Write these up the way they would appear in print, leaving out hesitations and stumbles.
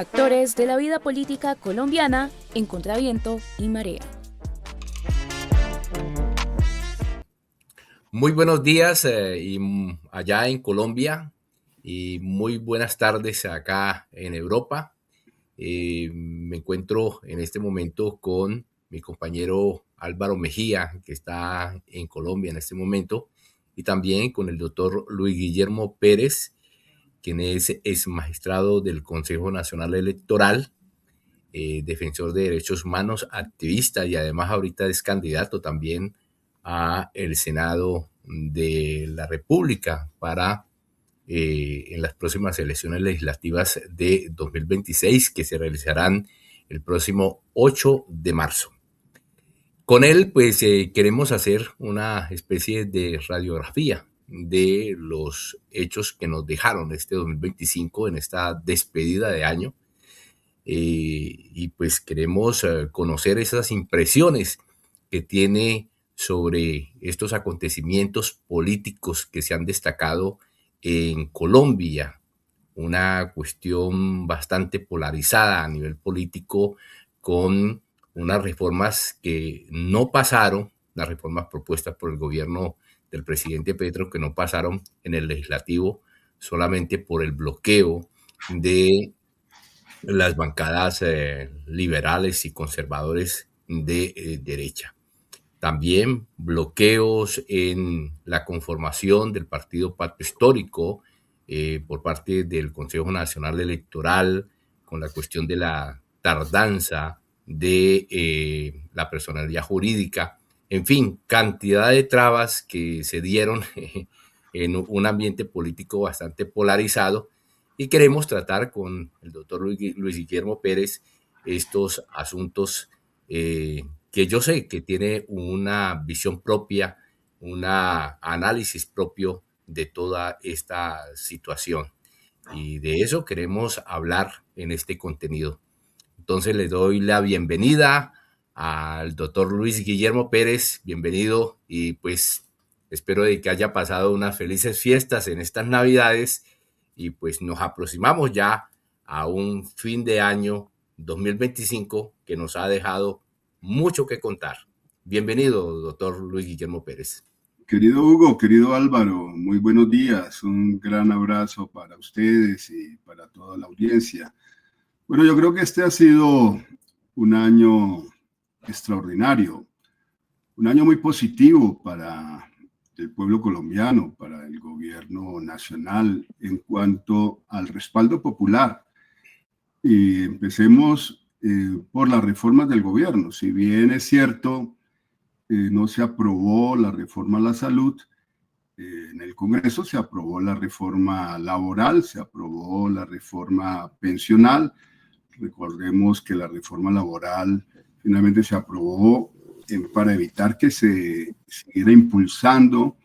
Actores de la vida política colombiana en contraviento y marea. Muy buenos días allá en Colombia y muy buenas tardes acá en Europa. Me encuentro en este momento con mi compañero Álvaro Mejía, que está en Colombia en este momento, y también con el doctor Luis Guillermo Pérez, quien es magistrado del Consejo Nacional Electoral, defensor de derechos humanos, activista y además ahorita es candidato también a el Senado de la República para en las próximas elecciones legislativas de 2026 que se realizarán el próximo 8 de marzo. Con él, pues queremos hacer una especie de radiografía de los hechos que nos dejaron este 2025 en esta despedida de año y pues queremos conocer esas impresiones que tiene sobre estos acontecimientos políticos que se han destacado en Colombia, una cuestión bastante polarizada a nivel político con unas reformas que no pasaron, las reformas propuestas por el gobierno del presidente Petro que no pasaron en el legislativo solamente por el bloqueo de las bancadas liberales y conservadores de derecha. También bloqueos en la conformación del partido Pacto Histórico por parte del Consejo Nacional Electoral con la cuestión de la tardanza de la personalidad jurídica. En fin, cantidad de trabas que se dieron en un ambiente político bastante polarizado y queremos tratar con el doctor Luis Guillermo Pérez estos asuntos que yo sé que tiene una visión propia, un análisis propio de toda esta situación. Y de eso queremos hablar en este contenido. Entonces le doy la bienvenida al doctor Luis Guillermo Pérez. Bienvenido y pues espero de que haya pasado unas felices fiestas en estas Navidades y pues nos aproximamos ya a un fin de año 2025 que nos ha dejado mucho que contar. Bienvenido, doctor Luis Guillermo Pérez. Querido Hugo, querido Álvaro, muy buenos días. Un gran abrazo para ustedes y para toda la audiencia. Bueno, yo creo que este ha sido un año extraordinario, un año muy positivo para el pueblo colombiano, para el gobierno nacional en cuanto al respaldo popular. Y empecemos por las reformas del gobierno. Si bien es cierto, no se aprobó la reforma a la salud, en el Congreso se aprobó la reforma laboral, se aprobó la reforma pensional. Recordemos que la reforma laboral finalmente se aprobó para evitar que se siguiera impulsando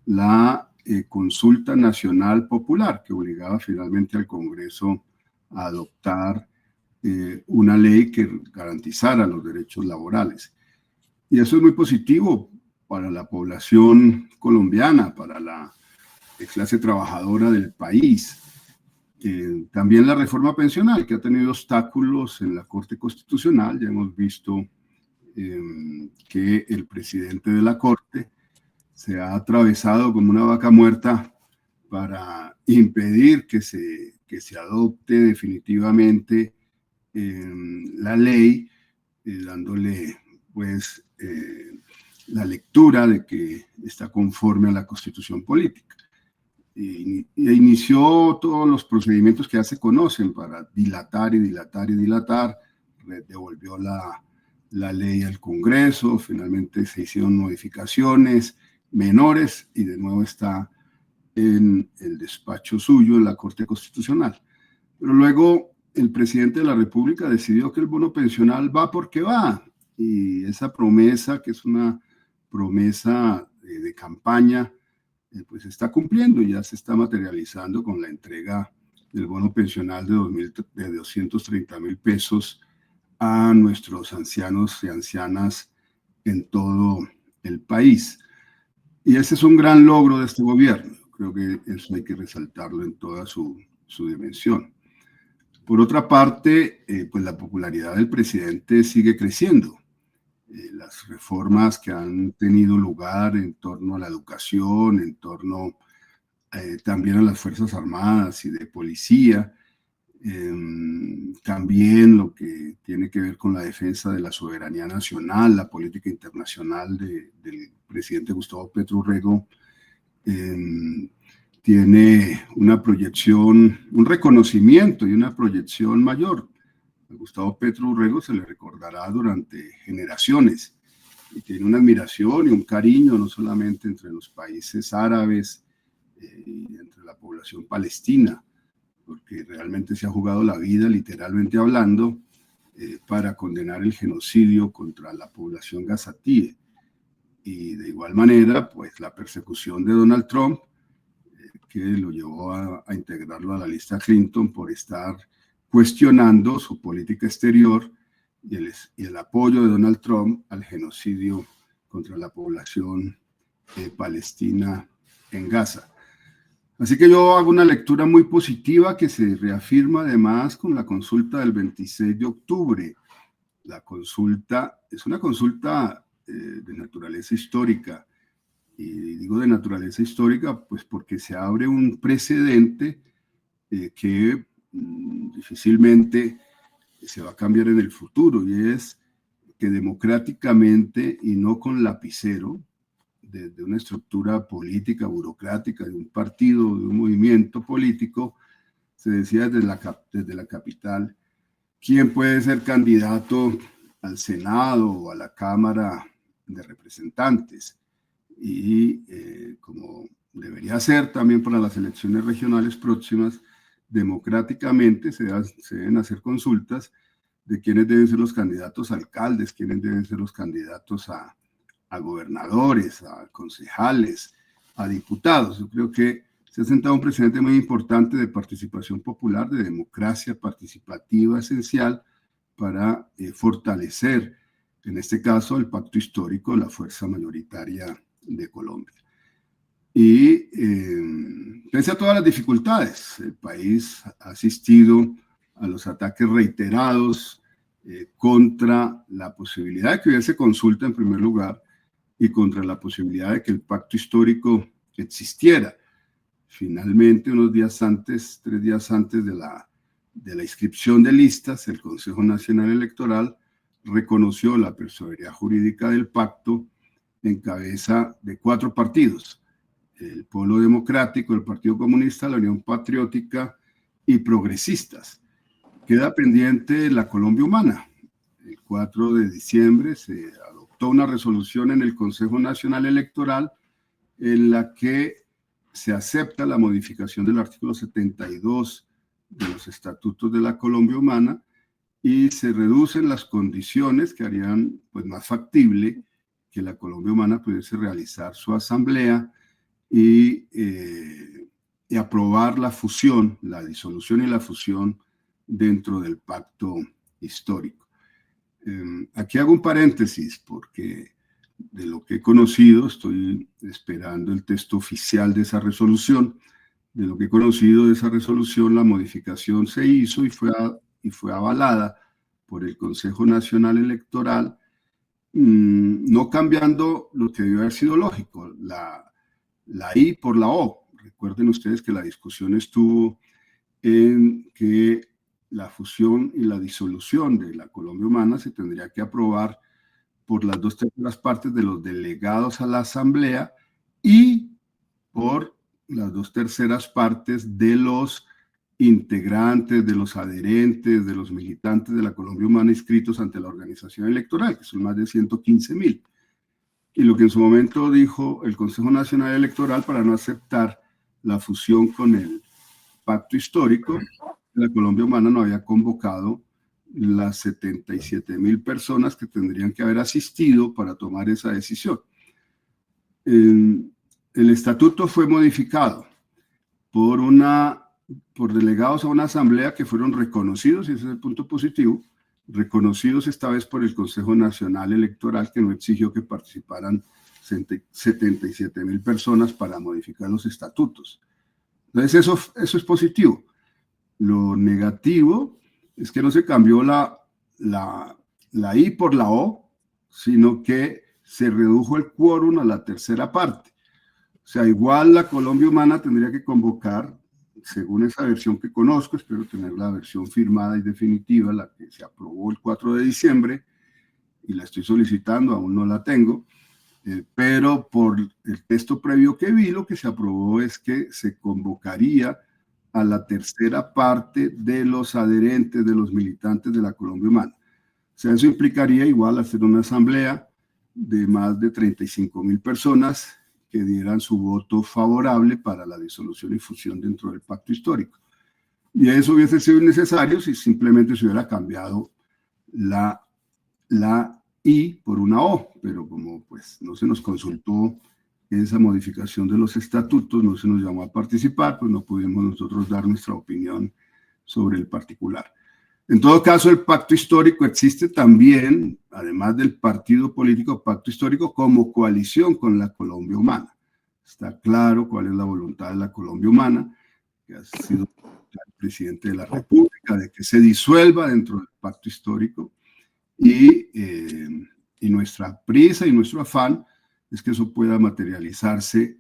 la consulta nacional popular, que obligaba finalmente al Congreso a adoptar una ley que garantizara los derechos laborales. Y eso es muy positivo para la población colombiana, para la clase trabajadora del país. También la reforma pensional, que ha tenido obstáculos en la Corte Constitucional. Ya hemos visto que el presidente de la Corte se ha atravesado como una vaca muerta para impedir que se adopte definitivamente la ley, dándole pues la lectura de que está conforme a la Constitución política. E inició todos los procedimientos que ya se conocen para dilatar y dilatar y dilatar. Devolvió la ley al Congreso, finalmente se hicieron modificaciones menores y de nuevo está en el despacho suyo en la Corte Constitucional. Pero luego el presidente de la República decidió que el bono pensional va porque va. Y esa promesa, que es una promesa de campaña, pues se está cumpliendo, ya se está materializando con la entrega del bono pensional de 230,000 pesos a nuestros ancianos y ancianas en todo el país. Y ese es un gran logro de este gobierno. Creo que eso hay que resaltarlo en toda su dimensión. Por otra parte, pues la popularidad del presidente sigue creciendo. Las reformas que han tenido lugar en torno a la educación, en torno también a las Fuerzas Armadas y de policía, también lo que tiene que ver con la defensa de la soberanía nacional, la política internacional del presidente Gustavo Petro Urrego, tiene una proyección, un reconocimiento y una proyección mayor. A Gustavo Petro Urrego se le recordará durante generaciones y tiene una admiración y un cariño no solamente entre los países árabes y entre la población palestina, porque realmente se ha jugado la vida, literalmente hablando, para condenar el genocidio contra la población gazatíe. Y de igual manera, pues la persecución de Donald Trump, que lo llevó a integrarlo a la lista Clinton por estar cuestionando su política exterior y el apoyo de Donald Trump al genocidio contra la población palestina en Gaza. Así que yo hago una lectura muy positiva que se reafirma además con la consulta del 26 de octubre. La consulta es una consulta de naturaleza histórica. Y digo de naturaleza histórica pues porque se abre un precedente que difícilmente se va a cambiar en el futuro, y es que democráticamente y no con lapicero, desde una estructura política, burocrática, de un partido, de un movimiento político, se decía desde la capital quién puede ser candidato al Senado o a la Cámara de Representantes. Y como debería ser también para las elecciones regionales próximas, democráticamente se deben hacer consultas de quiénes deben ser los candidatos a alcaldes, quiénes deben ser los candidatos a gobernadores, a concejales, a diputados. Yo creo que se ha sentado un precedente muy importante de participación popular, de democracia participativa esencial para fortalecer, en este caso, el pacto histórico, la fuerza mayoritaria de Colombia. Y pese a todas las dificultades, el país ha asistido a los ataques reiterados contra la posibilidad de que hubiese consulta en primer lugar y contra la posibilidad de que el pacto histórico existiera. Finalmente, unos días antes, 3 días antes de la inscripción de listas, el Consejo Nacional Electoral reconoció la personería jurídica del pacto en cabeza de 4 partidos: el Polo Democrático, el Partido Comunista, la Unión Patriótica y Progresistas. Queda pendiente la Colombia Humana. El 4 de diciembre se adoptó una resolución en el Consejo Nacional Electoral en la que se acepta la modificación del artículo 72 de los estatutos de la Colombia Humana y se reducen las condiciones que harían pues, más factible que la Colombia Humana pudiese realizar su asamblea y aprobar la fusión, la disolución y la fusión dentro del pacto histórico. Aquí hago un paréntesis porque de lo que he conocido, estoy esperando el texto oficial de esa resolución. De lo que he conocido de esa resolución, la modificación se hizo y fue avalada por el Consejo Nacional Electoral, no cambiando lo que debió haber sido lógico, la I por la O. Recuerden ustedes que la discusión estuvo en que la fusión y la disolución de la Colombia Humana se tendría que aprobar por las 2/3 partes de los delegados a la asamblea y por las 2/3 partes de los integrantes, de los adherentes, de los militantes de la Colombia Humana inscritos ante la organización electoral, que son más de 115.000. Y lo que en su momento dijo el Consejo Nacional Electoral para no aceptar la fusión con el pacto histórico, la Colombia Humana no había convocado las 77.000 personas que tendrían que haber asistido para tomar esa decisión. El estatuto fue modificado por delegados a una asamblea que fueron reconocidos, y ese es el punto positivo, reconocidos esta vez por el Consejo Nacional Electoral, que no exigió que participaran 77.000 personas para modificar los estatutos. Entonces eso es positivo. Lo negativo es que no se cambió la I por la O, sino que se redujo el quórum a la tercera parte. O sea, igual la Colombia Humana tendría que convocar, según esa versión que conozco, espero tener la versión firmada y definitiva, la que se aprobó el 4 de diciembre, y la estoy solicitando, aún no la tengo, pero por el texto previo que vi, lo que se aprobó es que se convocaría a la tercera parte de los adherentes, de los militantes de la Colombia Humana. O sea, eso implicaría igual hacer una asamblea de más de 35.000 personas que dieran su voto favorable para la disolución y fusión dentro del pacto histórico. Y eso hubiese sido innecesario si simplemente se hubiera cambiado la I por una O, pero como pues no se nos consultó esa modificación de los estatutos, no se nos llamó a participar, pues no pudimos nosotros dar nuestra opinión sobre el particular. En todo caso, el pacto histórico existe también, además del partido político pacto histórico, como coalición con la Colombia Humana. Está claro cuál es la voluntad de la Colombia Humana, que ha sido el presidente de la República, de que se disuelva dentro del pacto histórico, y nuestra prisa y nuestro afán es que eso pueda materializarse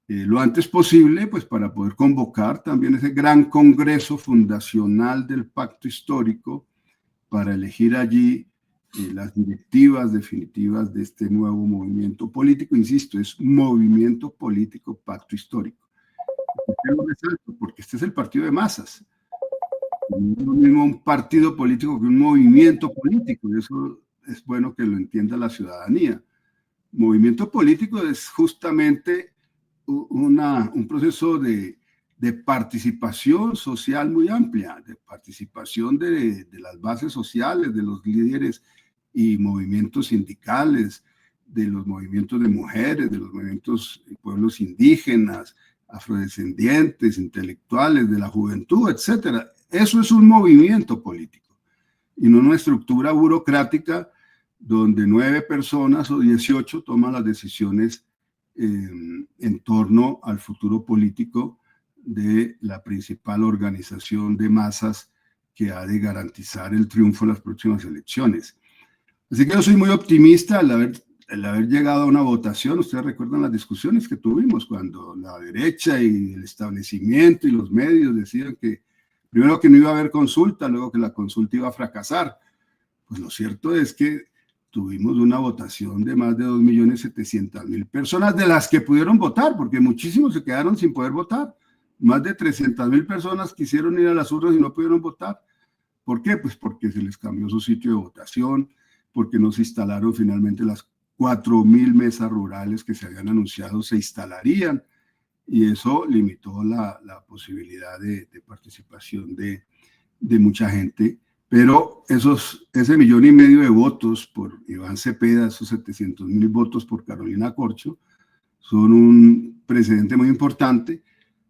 lo antes posible, pues para poder convocar también ese gran congreso fundacional del pacto histórico para elegir allí las directivas definitivas de este nuevo movimiento político. Insisto, es movimiento político pacto histórico. ¿Por qué lo resalto? Porque este es el partido de masas. No es lo mismo un partido político que un movimiento político, y eso es bueno que lo entienda la ciudadanía. Movimiento político es justamente un proceso de participación social muy amplia, de participación de las bases sociales, de los líderes y movimientos sindicales, de los movimientos de mujeres, de los movimientos de pueblos indígenas, afrodescendientes, intelectuales, de la juventud, etcétera. Eso es un movimiento político y no una estructura burocrática donde 9 personas o 18 toman las decisiones en torno al futuro político de la principal organización de masas que ha de garantizar el triunfo en las próximas elecciones. Así que yo soy muy optimista al haber llegado a una votación. Ustedes recuerdan las discusiones que tuvimos cuando la derecha y el establecimiento y los medios decían que primero que no iba a haber consulta, luego que la consulta iba a fracasar. Pues lo cierto es que tuvimos una votación de más de 2.700.000 personas, de las que pudieron votar, porque muchísimos se quedaron sin poder votar. Más de 300.000 personas quisieron ir a las urnas y no pudieron votar. ¿Por qué? Pues porque se les cambió su sitio de votación, porque no se instalaron finalmente las 4.000 mesas rurales que se habían anunciado se instalarían, y eso limitó la posibilidad de participación de mucha gente. Pero ese 1,5 millones de votos por Iván Cepeda, esos 700.000 votos por Carolina Corcho, son un precedente muy importante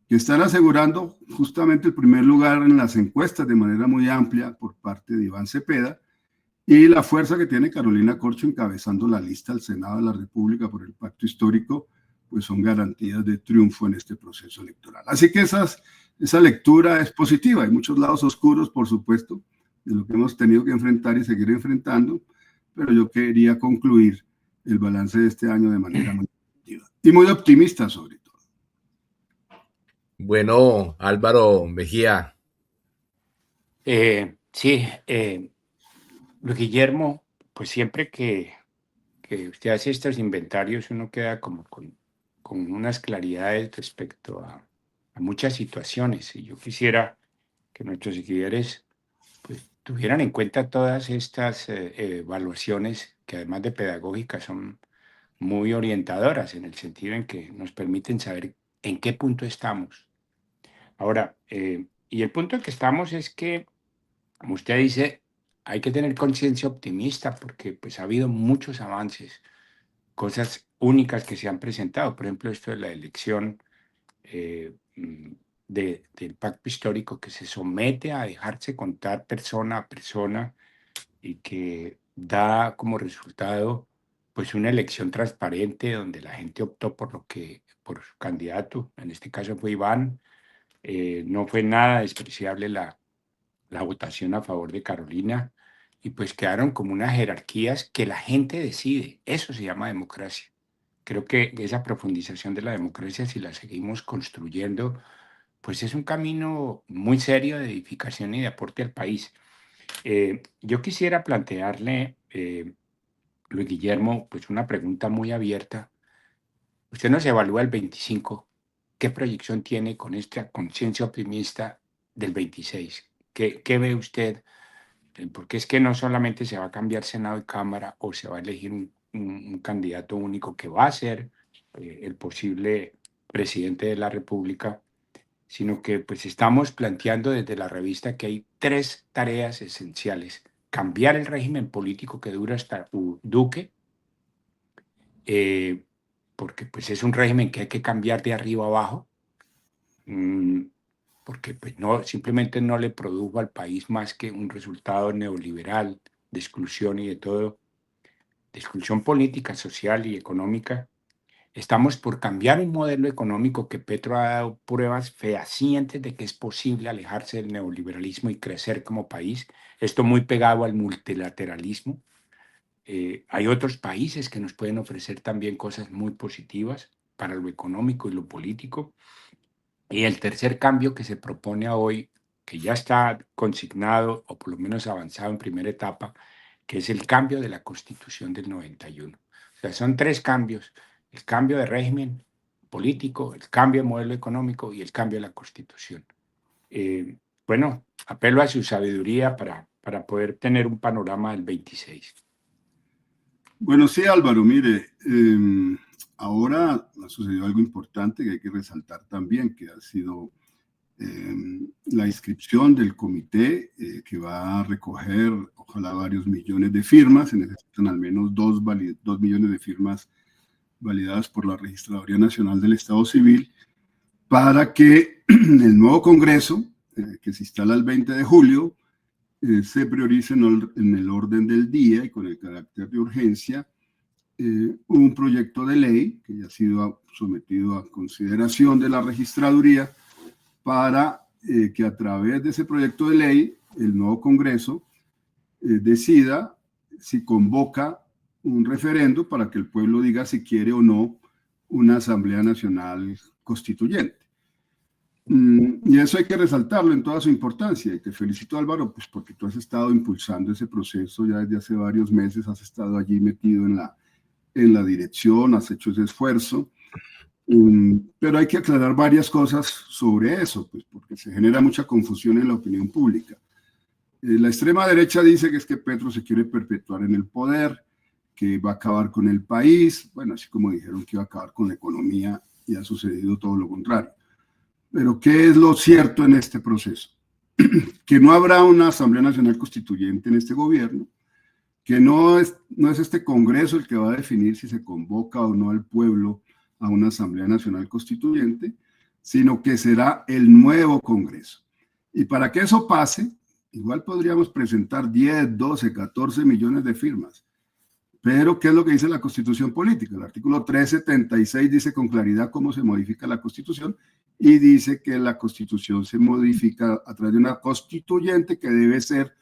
que están asegurando justamente el primer lugar en las encuestas de manera muy amplia por parte de Iván Cepeda, y la fuerza que tiene Carolina Corcho encabezando la lista al Senado de la República por el pacto histórico, pues son garantías de triunfo en este proceso electoral. Así que esa lectura es positiva. Hay muchos lados oscuros, por supuesto, de lo que hemos tenido que enfrentar y seguir enfrentando, pero yo quería concluir el balance de este año de manera muy positiva y muy optimista sobre todo. Bueno, Álvaro Mejía. Sí, Luis Guillermo, pues siempre que usted hace estos inventarios, uno queda como con unas claridades respecto a muchas situaciones. Y yo quisiera que nuestros seguidores pues, tuvieran en cuenta todas estas evaluaciones que además de pedagógicas son muy orientadoras en el sentido en que nos permiten saber en qué punto estamos. Ahora, y el punto en que estamos es que, como usted dice, hay que tener conciencia optimista porque pues ha habido muchos avances, cosas únicas que se han presentado. Por ejemplo, esto de la elección del pacto histórico que se somete a dejarse contar persona a persona y que da como resultado pues una elección transparente donde la gente optó por su candidato, en este caso fue Iván. No fue nada despreciable la la votación a favor de Carolina y pues quedaron como unas jerarquías que la gente decide. Eso se llama democracia. Creo que esa profundización de la democracia, si la seguimos construyendo, pues es un camino muy serio de edificación y de aporte al país. Yo quisiera plantearle, Luis Guillermo, pues una pregunta muy abierta. Usted nos evalúa el 25. ¿Qué proyección tiene con esta conciencia optimista del 26? ¿Qué ve usted? Porque es que no solamente se va a cambiar Senado y Cámara o se va a elegir un candidato único que va a ser el posible presidente de la República, sino que pues estamos planteando desde la revista que hay 3 tareas esenciales. Cambiar el régimen político que dura hasta Duque, eh, porque pues es un régimen que hay que cambiar de arriba abajo, porque pues no, simplemente no le produjo al país más que un resultado neoliberal de exclusión y de todo, de exclusión política, social y económica. Estamos por cambiar un modelo económico que Petro ha dado pruebas fehacientes de que es posible alejarse del neoliberalismo y crecer como país. Esto muy pegado al multilateralismo. Hay otros países que nos pueden ofrecer también cosas muy positivas para lo económico y lo político. Y el tercer cambio que se propone hoy, que ya está consignado o por lo menos avanzado en primera etapa, que es el cambio de la Constitución del 91. O sea, son 3 cambios: el cambio de régimen político, el cambio de modelo económico y el cambio de la Constitución. Bueno, apelo a su sabiduría para poder tener un panorama del 26. Bueno, sí, Álvaro, mire, ahora ha sucedido algo importante que hay que resaltar también, que ha sido la inscripción del comité que va a recoger, ojalá, varios millones de firmas. Se necesitan al menos 2 millones de firmas validadas por la Registraduría Nacional del Estado Civil para que el nuevo Congreso, que se instala el 20 de julio, se priorice en el orden del día y con el carácter de urgencia un proyecto de ley que ya ha sido sometido a consideración de la registraduría para que a través de ese proyecto de ley el nuevo Congreso decida si convoca un referendo para que el pueblo diga si quiere o no una Asamblea Nacional Constituyente. Y eso hay que resaltarlo en toda su importancia. Y te felicito, Álvaro, pues porque tú has estado impulsando ese proceso ya desde hace varios meses, has estado allí metido en la dirección, has hecho ese esfuerzo. Pero hay que aclarar varias cosas sobre eso, pues porque se genera mucha confusión en la opinión pública. La extrema derecha dice que es que Petro se quiere perpetuar en el poder, que va a acabar con el país, bueno, así como dijeron que iba a acabar con la economía, y ha sucedido todo lo contrario. Pero ¿qué es lo cierto en este proceso? Que no habrá una Asamblea Nacional Constituyente en este gobierno, que no es este Congreso el que va a definir si se convoca o no al pueblo a una Asamblea Nacional Constituyente, sino que será el nuevo Congreso. Y para que eso pase, igual podríamos presentar 10, 12, 14 millones de firmas. Pero, ¿qué es lo que dice la Constitución Política? El artículo 376 dice con claridad cómo se modifica la Constitución y dice que la Constitución se modifica a través de una constituyente que debe ser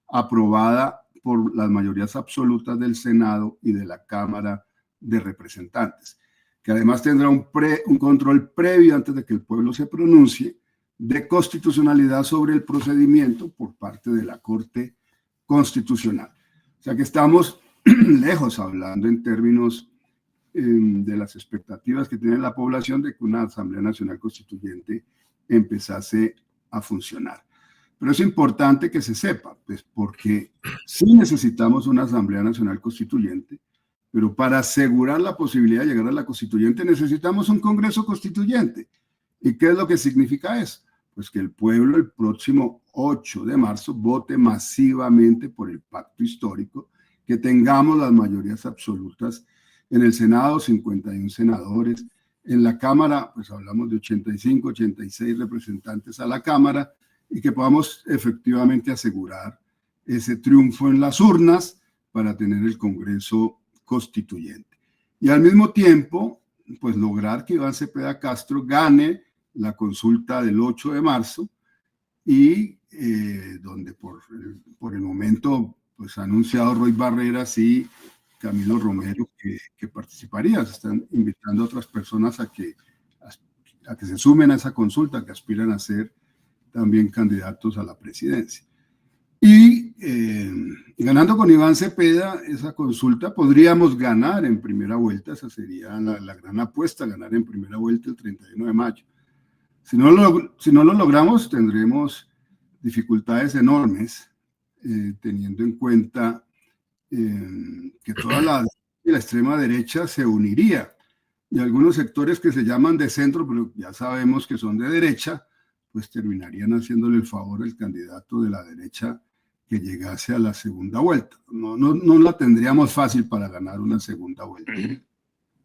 aprobada por las mayorías absolutas del Senado y de la Cámara de Representantes, que además tendrá un control previo antes de que el pueblo se pronuncie de constitucionalidad sobre el procedimiento por parte de la Corte Constitucional. O sea que estamos lejos, hablando en términos de las expectativas que tiene la población de que una Asamblea Nacional Constituyente empezase a funcionar. Pero es importante que se sepa, pues porque sí necesitamos una Asamblea Nacional Constituyente, pero para asegurar la posibilidad de llegar a la Constituyente necesitamos un Congreso Constituyente. ¿Y qué es lo que significa eso? Pues que el pueblo el próximo 8 de marzo vote masivamente por el pacto histórico, que tengamos las mayorías absolutas. En el Senado, 51 senadores. En la Cámara, pues hablamos de 85, 86 representantes a la Cámara, y que podamos efectivamente asegurar ese triunfo en las urnas para tener el Congreso Constituyente. Y al mismo tiempo, pues lograr que Iván Cepeda Castro gane la consulta del 8 de marzo y donde por el momento pues ha anunciado Roy Barreras y Camilo Romero que participarían. Se están invitando a otras personas a que se sumen a esa consulta, que aspiran a ser también candidatos a la presidencia. Y ganando con Iván Cepeda esa consulta, podríamos ganar en primera vuelta. Esa sería la gran apuesta, ganar en primera vuelta el 31 de mayo. Si no lo logramos, tendremos dificultades enormes, teniendo en cuenta que toda la extrema derecha se uniría, y algunos sectores que se llaman de centro, pero ya sabemos que son de derecha, pues terminarían haciéndole el favor al candidato de la derecha que llegase a la segunda vuelta. No la tendríamos fácil para ganar una segunda vuelta.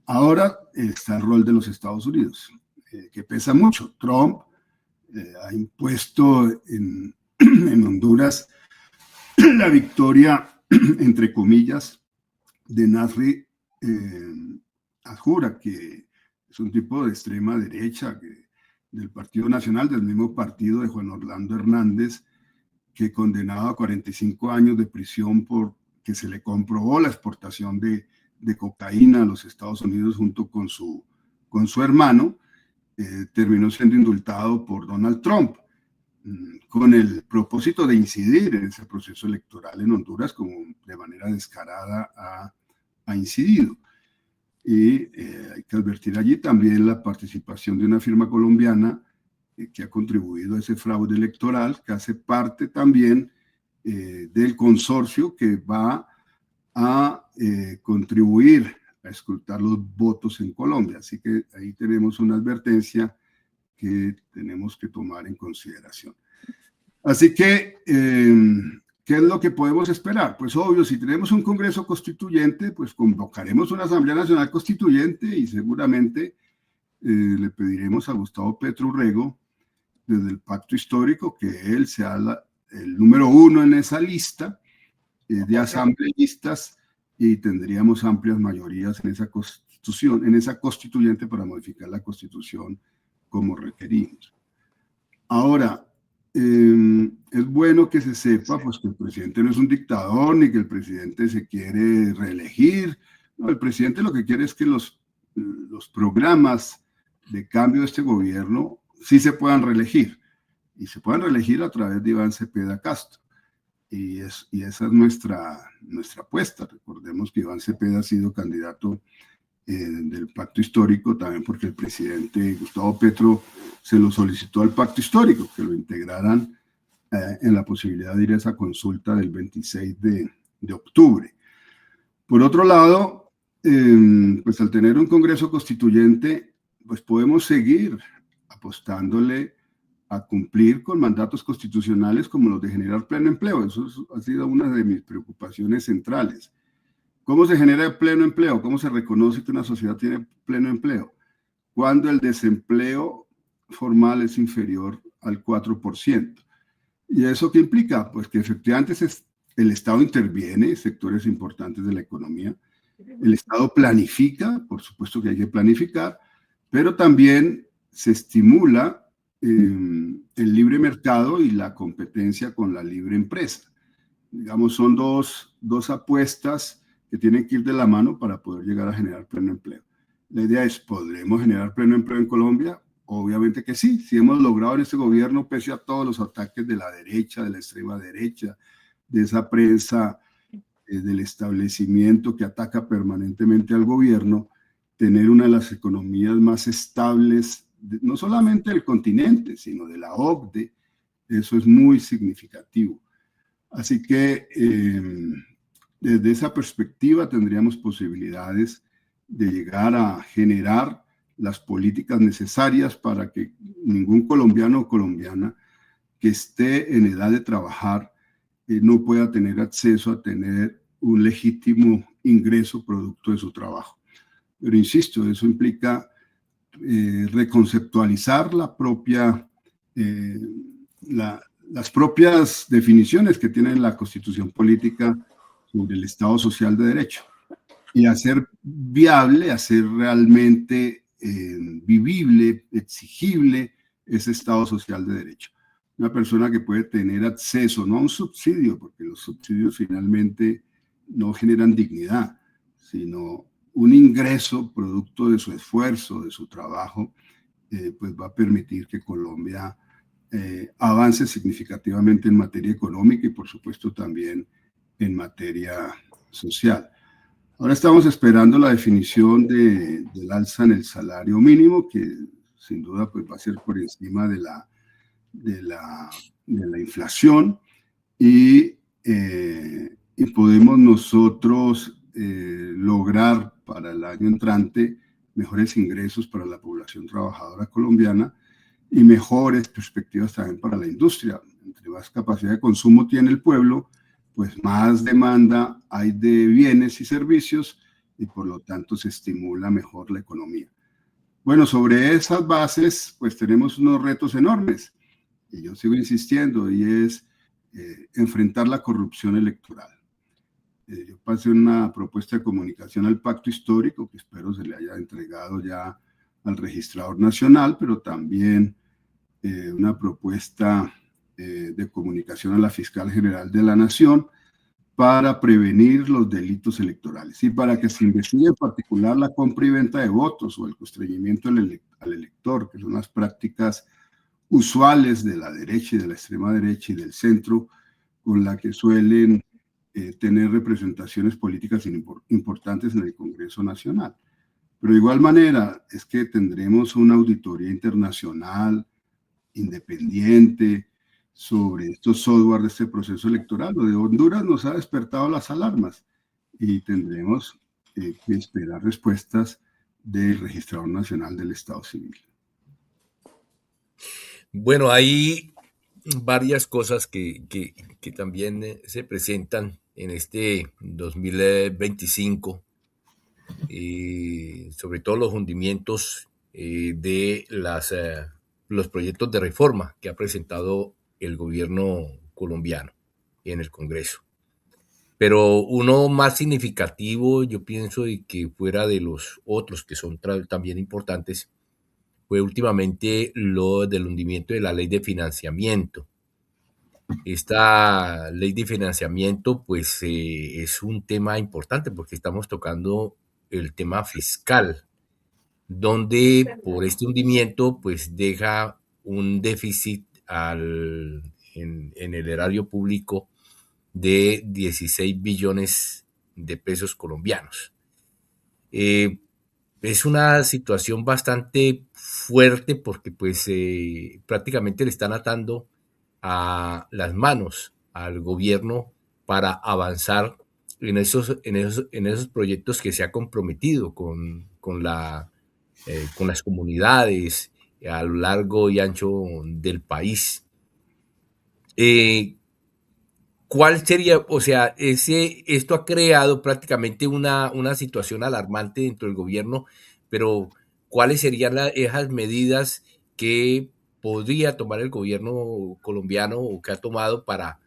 Ahora está el rol de los Estados Unidos, que pesa mucho. Trump ha impuesto en Honduras la victoria, entre comillas, de Nasri Adjura, que es un tipo de extrema derecha del Partido Nacional, del mismo partido de Juan Orlando Hernández, que condenado a 45 años de prisión porque se le comprobó la exportación de cocaína a los Estados Unidos junto con su hermano, terminó siendo indultado por Donald Trump, con el propósito de incidir en ese proceso electoral en Honduras, como de manera descarada ha incidido. Y hay que advertir allí también la participación de una firma colombiana que ha contribuido a ese fraude electoral, que hace parte también del consorcio que va a contribuir a escrutar los votos en Colombia. Así que ahí tenemos una advertencia que tenemos que tomar en consideración. Así que, ¿qué es lo que podemos esperar? Pues obvio, si tenemos un Congreso Constituyente, pues convocaremos una Asamblea Nacional Constituyente y seguramente le pediremos a Gustavo Petro Urrego, desde el Pacto Histórico, que él sea el número 1 en esa lista de asambleístas, y tendríamos amplias mayorías en esa constitución, en esa constituyente, para modificar la Constitución como requerimos. Ahora, es bueno que se sepa pues, que el presidente no es un dictador, ni que el presidente se quiere reelegir. No, el presidente lo que quiere es que los programas de cambio de este gobierno sí se puedan reelegir, y se puedan reelegir a través de Iván Cepeda Castro. Y esa es nuestra apuesta. Recordemos que Iván Cepeda ha sido candidato del Pacto Histórico, también porque el presidente Gustavo Petro se lo solicitó al Pacto Histórico, que lo integraran en la posibilidad de ir a esa consulta del 26 de octubre. Por otro lado, pues al tener un Congreso Constituyente, pues podemos seguir apostándole a cumplir con mandatos constitucionales como los de generar pleno empleo. Eso ha sido una de mis preocupaciones centrales. ¿Cómo se genera pleno empleo? ¿Cómo se reconoce que una sociedad tiene pleno empleo? Cuando el desempleo formal es inferior al 4%. ¿Y eso qué implica? Pues que efectivamente el Estado interviene en sectores importantes de la economía. El Estado planifica, por supuesto que hay que planificar, pero también se estimula el libre mercado y la competencia con la libre empresa. Digamos, son dos apuestas que tienen que ir de la mano para poder llegar a generar pleno empleo. La idea es, ¿podremos generar pleno empleo en Colombia? Obviamente que sí. Si hemos logrado en este gobierno, pese a todos los ataques de la derecha, de la extrema derecha, de esa prensa del establecimiento que ataca permanentemente al gobierno, tener una de las economías más estables, no solamente del continente, sino de la OCDE, eso es muy significativo. Así que desde esa perspectiva tendríamos posibilidades de llegar a generar las políticas necesarias para que ningún colombiano o colombiana que esté en edad de trabajar no pueda tener acceso a tener un legítimo ingreso producto de su trabajo. Pero insisto, eso implica reconceptualizar las propias definiciones que tiene la Constitución política sobre el Estado social de derecho, y hacer viable, hacer realmente vivible, exigible ese Estado social de derecho. una persona que puede tener acceso, no a un subsidio, porque los subsidios finalmente no generan dignidad, sino un ingreso producto de su esfuerzo, de su trabajo, pues va a permitir que Colombia avance significativamente en materia económica y por supuesto también en materia social. Ahora estamos esperando la definición del alza en el salario mínimo, que sin duda pues va a ser por encima de la inflación y podemos nosotros lograr para el año entrante mejores ingresos para la población trabajadora colombiana y mejores perspectivas también para la industria. Entre más capacidad de consumo tiene el pueblo, pues más demanda hay de bienes y servicios y por lo tanto se estimula mejor la economía. Bueno, sobre esas bases, pues tenemos unos retos enormes y yo sigo insistiendo y es enfrentar la corrupción electoral. Yo pasé una propuesta de comunicación al pacto histórico que espero se le haya entregado ya al registrador nacional, pero también una propuesta de comunicación a la fiscal general de la Nación para prevenir los delitos electorales y para que se investigue en particular la compra y venta de votos o el constreñimiento al elector, que son las prácticas usuales de la derecha y de la extrema derecha y del centro, con la que suelen tener representaciones políticas importantes en el Congreso Nacional. Pero de igual manera es que tendremos una auditoría internacional independiente sobre estos software de este proceso electoral. Lo de Honduras nos ha despertado las alarmas y tendremos que esperar respuestas del Registrador Nacional del Estado Civil. Bueno, hay varias cosas que también se presentan en este 2025, sobre todo los hundimientos de los proyectos de reforma que ha presentado el gobierno colombiano en el Congreso. Pero uno más significativo, yo pienso, y que fuera de los otros que son también importantes, fue últimamente lo del hundimiento de la ley de financiamiento. Esta ley de financiamiento pues es un tema importante porque estamos tocando el tema fiscal, donde por este hundimiento pues deja un déficit en el erario público de 16 billones de pesos colombianos. Es una situación bastante fuerte porque pues prácticamente le están atando a las manos al gobierno para avanzar en esos proyectos que se ha comprometido con las comunidades a lo largo y ancho del país. ¿Cuál sería? O sea, esto ha creado prácticamente una situación alarmante dentro del gobierno, pero ¿cuáles serían esas medidas que podría tomar el gobierno colombiano o que ha tomado para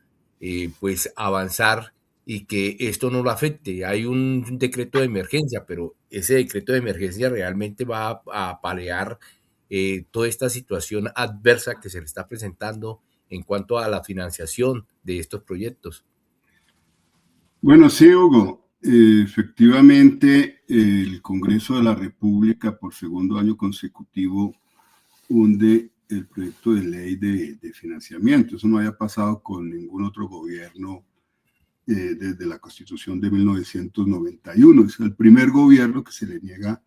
pues avanzar y que esto no lo afecte? Hay un decreto de emergencia, pero ese decreto de emergencia realmente va a paliar toda esta situación adversa que se le está presentando en cuanto a la financiación de estos proyectos. Bueno, sí, Hugo. Efectivamente, el Congreso de la República por segundo año consecutivo hunde el proyecto de ley de financiamiento. Eso no había pasado con ningún otro gobierno desde la Constitución de 1991. Es el primer gobierno que se le niega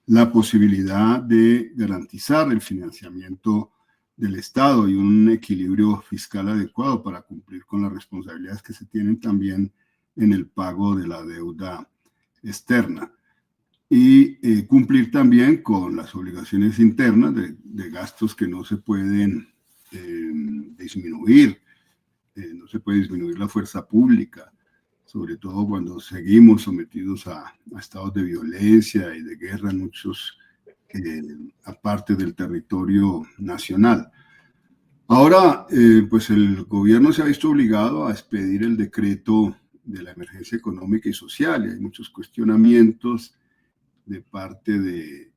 la posibilidad de garantizar el financiamiento del Estado y un equilibrio fiscal adecuado para cumplir con las responsabilidades que se tienen también en el pago de la deuda externa y cumplir también con las obligaciones internas de gastos que no se pueden disminuir. No se puede disminuir la fuerza pública, sobre todo cuando seguimos sometidos a estados de violencia y de guerra en muchos aparte del territorio nacional. Ahora, pues el gobierno se ha visto obligado a expedir el decreto de la emergencia económica y social y hay muchos cuestionamientos de parte de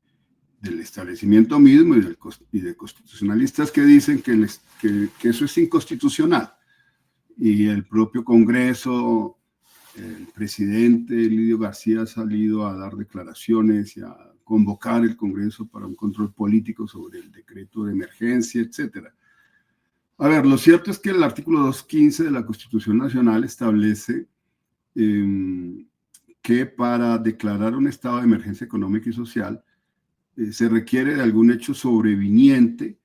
del establecimiento mismo y de constitucionalistas que dicen que eso es inconstitucional. Y el propio Congreso, el presidente Lidio García ha salido a dar declaraciones y a convocar el Congreso para un control político sobre el decreto de emergencia, etc. A ver, lo cierto es que el artículo 215 de la Constitución Nacional establece que para declarar un estado de emergencia económica y social se requiere de algún hecho sobreviniente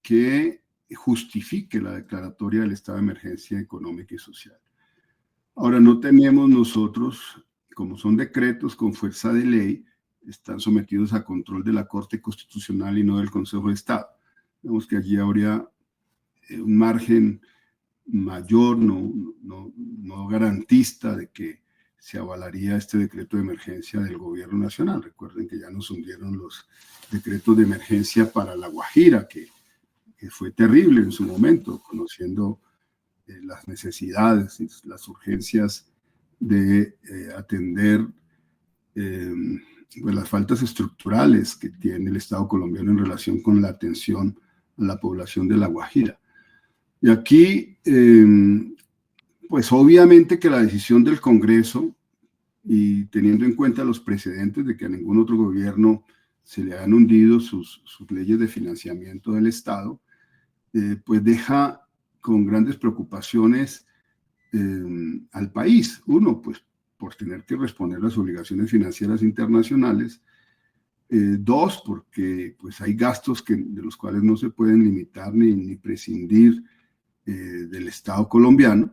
que justifique la declaratoria del estado de emergencia económica y social. Ahora, no tenemos nosotros, como son decretos con fuerza de ley, están sometidos a control de la Corte Constitucional y no del Consejo de Estado. Vemos que allí habría un margen mayor, no garantista de que se avalaría este decreto de emergencia del gobierno nacional. Recuerden que ya nos hundieron los decretos de emergencia para La Guajira, que fue terrible en su momento, conociendo las necesidades y las urgencias de atender pues las faltas estructurales que tiene el Estado colombiano en relación con la atención a la población de La Guajira. Y aquí, pues obviamente que la decisión del Congreso, y teniendo en cuenta los precedentes de que a ningún otro gobierno se le han hundido sus leyes de financiamiento del Estado, pues deja con grandes preocupaciones al país. Uno, pues por tener que responder a las obligaciones financieras internacionales. Dos, porque pues hay gastos de los cuales no se pueden limitar ni prescindir del Estado colombiano.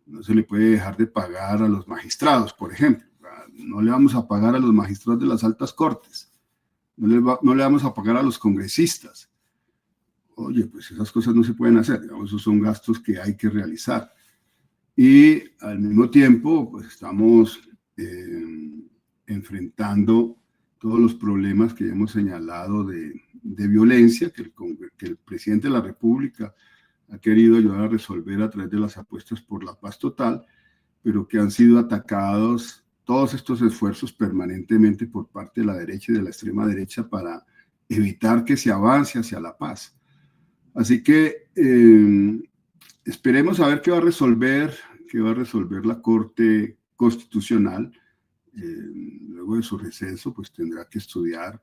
No se le puede dejar de pagar a los magistrados, por ejemplo. No le vamos a pagar a los magistrados de las altas cortes. No le vamos a pagar a los congresistas. Oye, pues esas cosas no se pueden hacer. Digamos, esos son gastos que hay que realizar. Y al mismo tiempo, pues estamos enfrentando todos los problemas que hemos señalado de violencia que el presidente de la República ha querido ayudar a resolver a través de las apuestas por la paz total, pero que han sido atacados todos estos esfuerzos permanentemente por parte de la derecha y de la extrema derecha para evitar que se avance hacia la paz. Así que esperemos a ver qué va a resolver la Corte Constitucional. Luego de su receso, pues tendrá que estudiar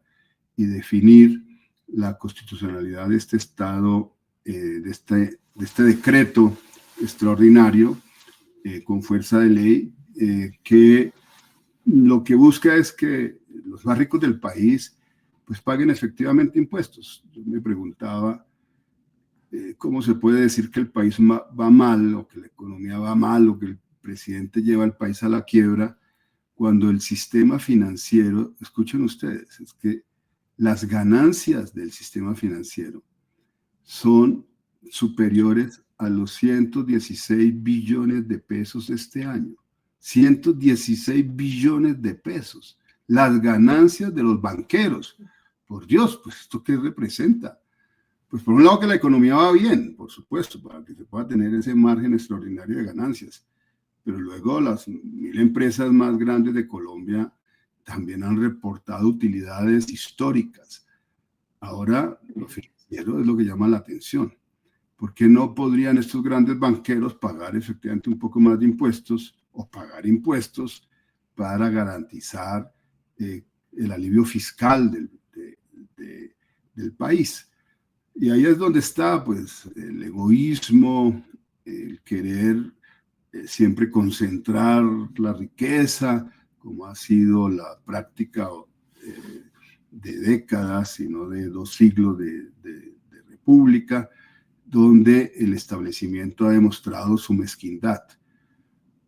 y definir la constitucionalidad de este Estado, de este decreto extraordinario con fuerza de ley, que lo que busca es que los más ricos del país pues paguen efectivamente impuestos. Yo me preguntaba cómo se puede decir que el país va mal, o que la economía va mal, o que el presidente lleva al país a la quiebra, cuando el sistema financiero, escuchen ustedes, es que las ganancias del sistema financiero son superiores a los 116 billones de pesos este año. 116 billones de pesos. Las ganancias de los banqueros. Por Dios, pues ¿esto qué representa? Pues por un lado que la economía va bien, por supuesto, para que se pueda tener ese margen extraordinario de ganancias. Pero luego las 1000 empresas más grandes de Colombia también han reportado utilidades históricas. Ahora, lo financiero es lo que llama la atención. ¿Por qué no podrían estos grandes banqueros pagar efectivamente un poco más de impuestos o pagar impuestos para garantizar el alivio fiscal del país? Y ahí es donde está pues, el egoísmo, el querer siempre concentrar la riqueza, como ha sido la práctica de décadas, sino de 2 siglos de república, donde el establecimiento ha demostrado su mezquindad.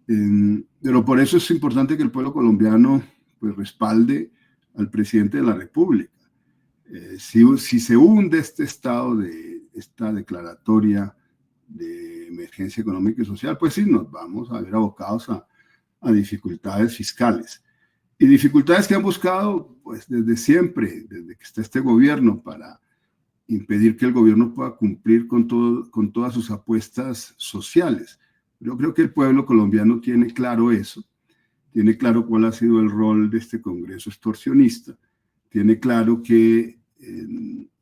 Pero por eso es importante que el pueblo colombiano pues, respalde al presidente de la República. Si se hunde este estado de esta declaratoria de emergencia económica y social, pues sí, nos vamos a ver abocados a dificultades fiscales. Y dificultades que han buscado pues, desde siempre, desde que está este gobierno, para impedir que el gobierno pueda cumplir con todas sus apuestas sociales. Yo creo que el pueblo colombiano tiene claro eso, tiene claro cuál ha sido el rol de este Congreso extorsionista, tiene claro que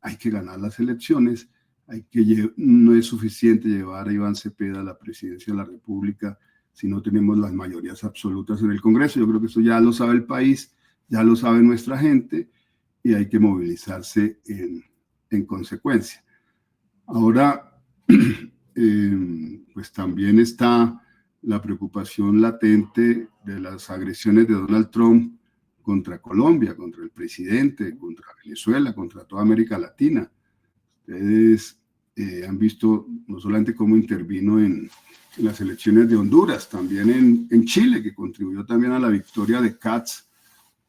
hay que ganar las elecciones, no es suficiente llevar a Iván Cepeda a la presidencia de la República si no tenemos las mayorías absolutas en el Congreso. Yo creo que esto ya lo sabe el país, ya lo sabe nuestra gente, y hay que movilizarse en consecuencia. Ahora, pues también está la preocupación latente de las agresiones de Donald Trump contra Colombia, contra el presidente, contra Venezuela, contra toda América Latina. Ustedes han visto no solamente cómo intervino en las elecciones de Honduras, también en Chile, que contribuyó también a la victoria de Katz,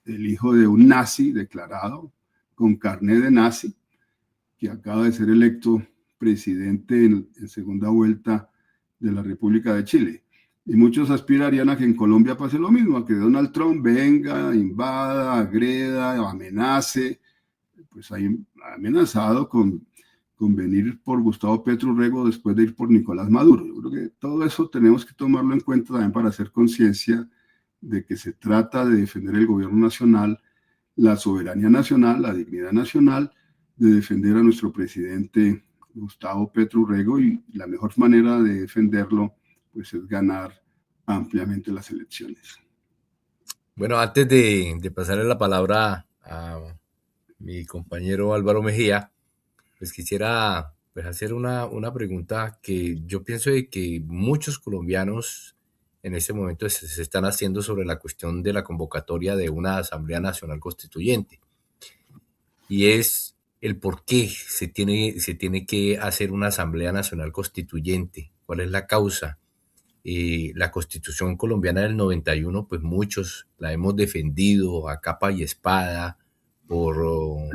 el hijo de un nazi declarado, con carné de nazi, que acaba de ser electo presidente en segunda vuelta de la República de Chile. Y muchos aspirarían a que en Colombia pase lo mismo, a que Donald Trump venga, invada, agreda, amenace. Pues ha amenazado con venir por Gustavo Petro Urrego después de ir por Nicolás Maduro. Yo creo que todo eso tenemos que tomarlo en cuenta también para hacer conciencia de que se trata de defender el gobierno nacional, la soberanía nacional, la dignidad nacional, de defender a nuestro presidente Gustavo Petro Urrego, y la mejor manera de defenderlo pues es ganar ampliamente las elecciones. Bueno, antes de pasarle la palabra a mi compañero Álvaro Mejía, pues quisiera pues hacer una pregunta que yo pienso de que muchos colombianos en este momento se están haciendo sobre la cuestión de la convocatoria de una Asamblea Nacional Constituyente. Y es el por qué se tiene que hacer una Asamblea Nacional Constituyente. ¿Cuál es la causa? La Constitución colombiana del 91, pues muchos la hemos defendido a capa y espada por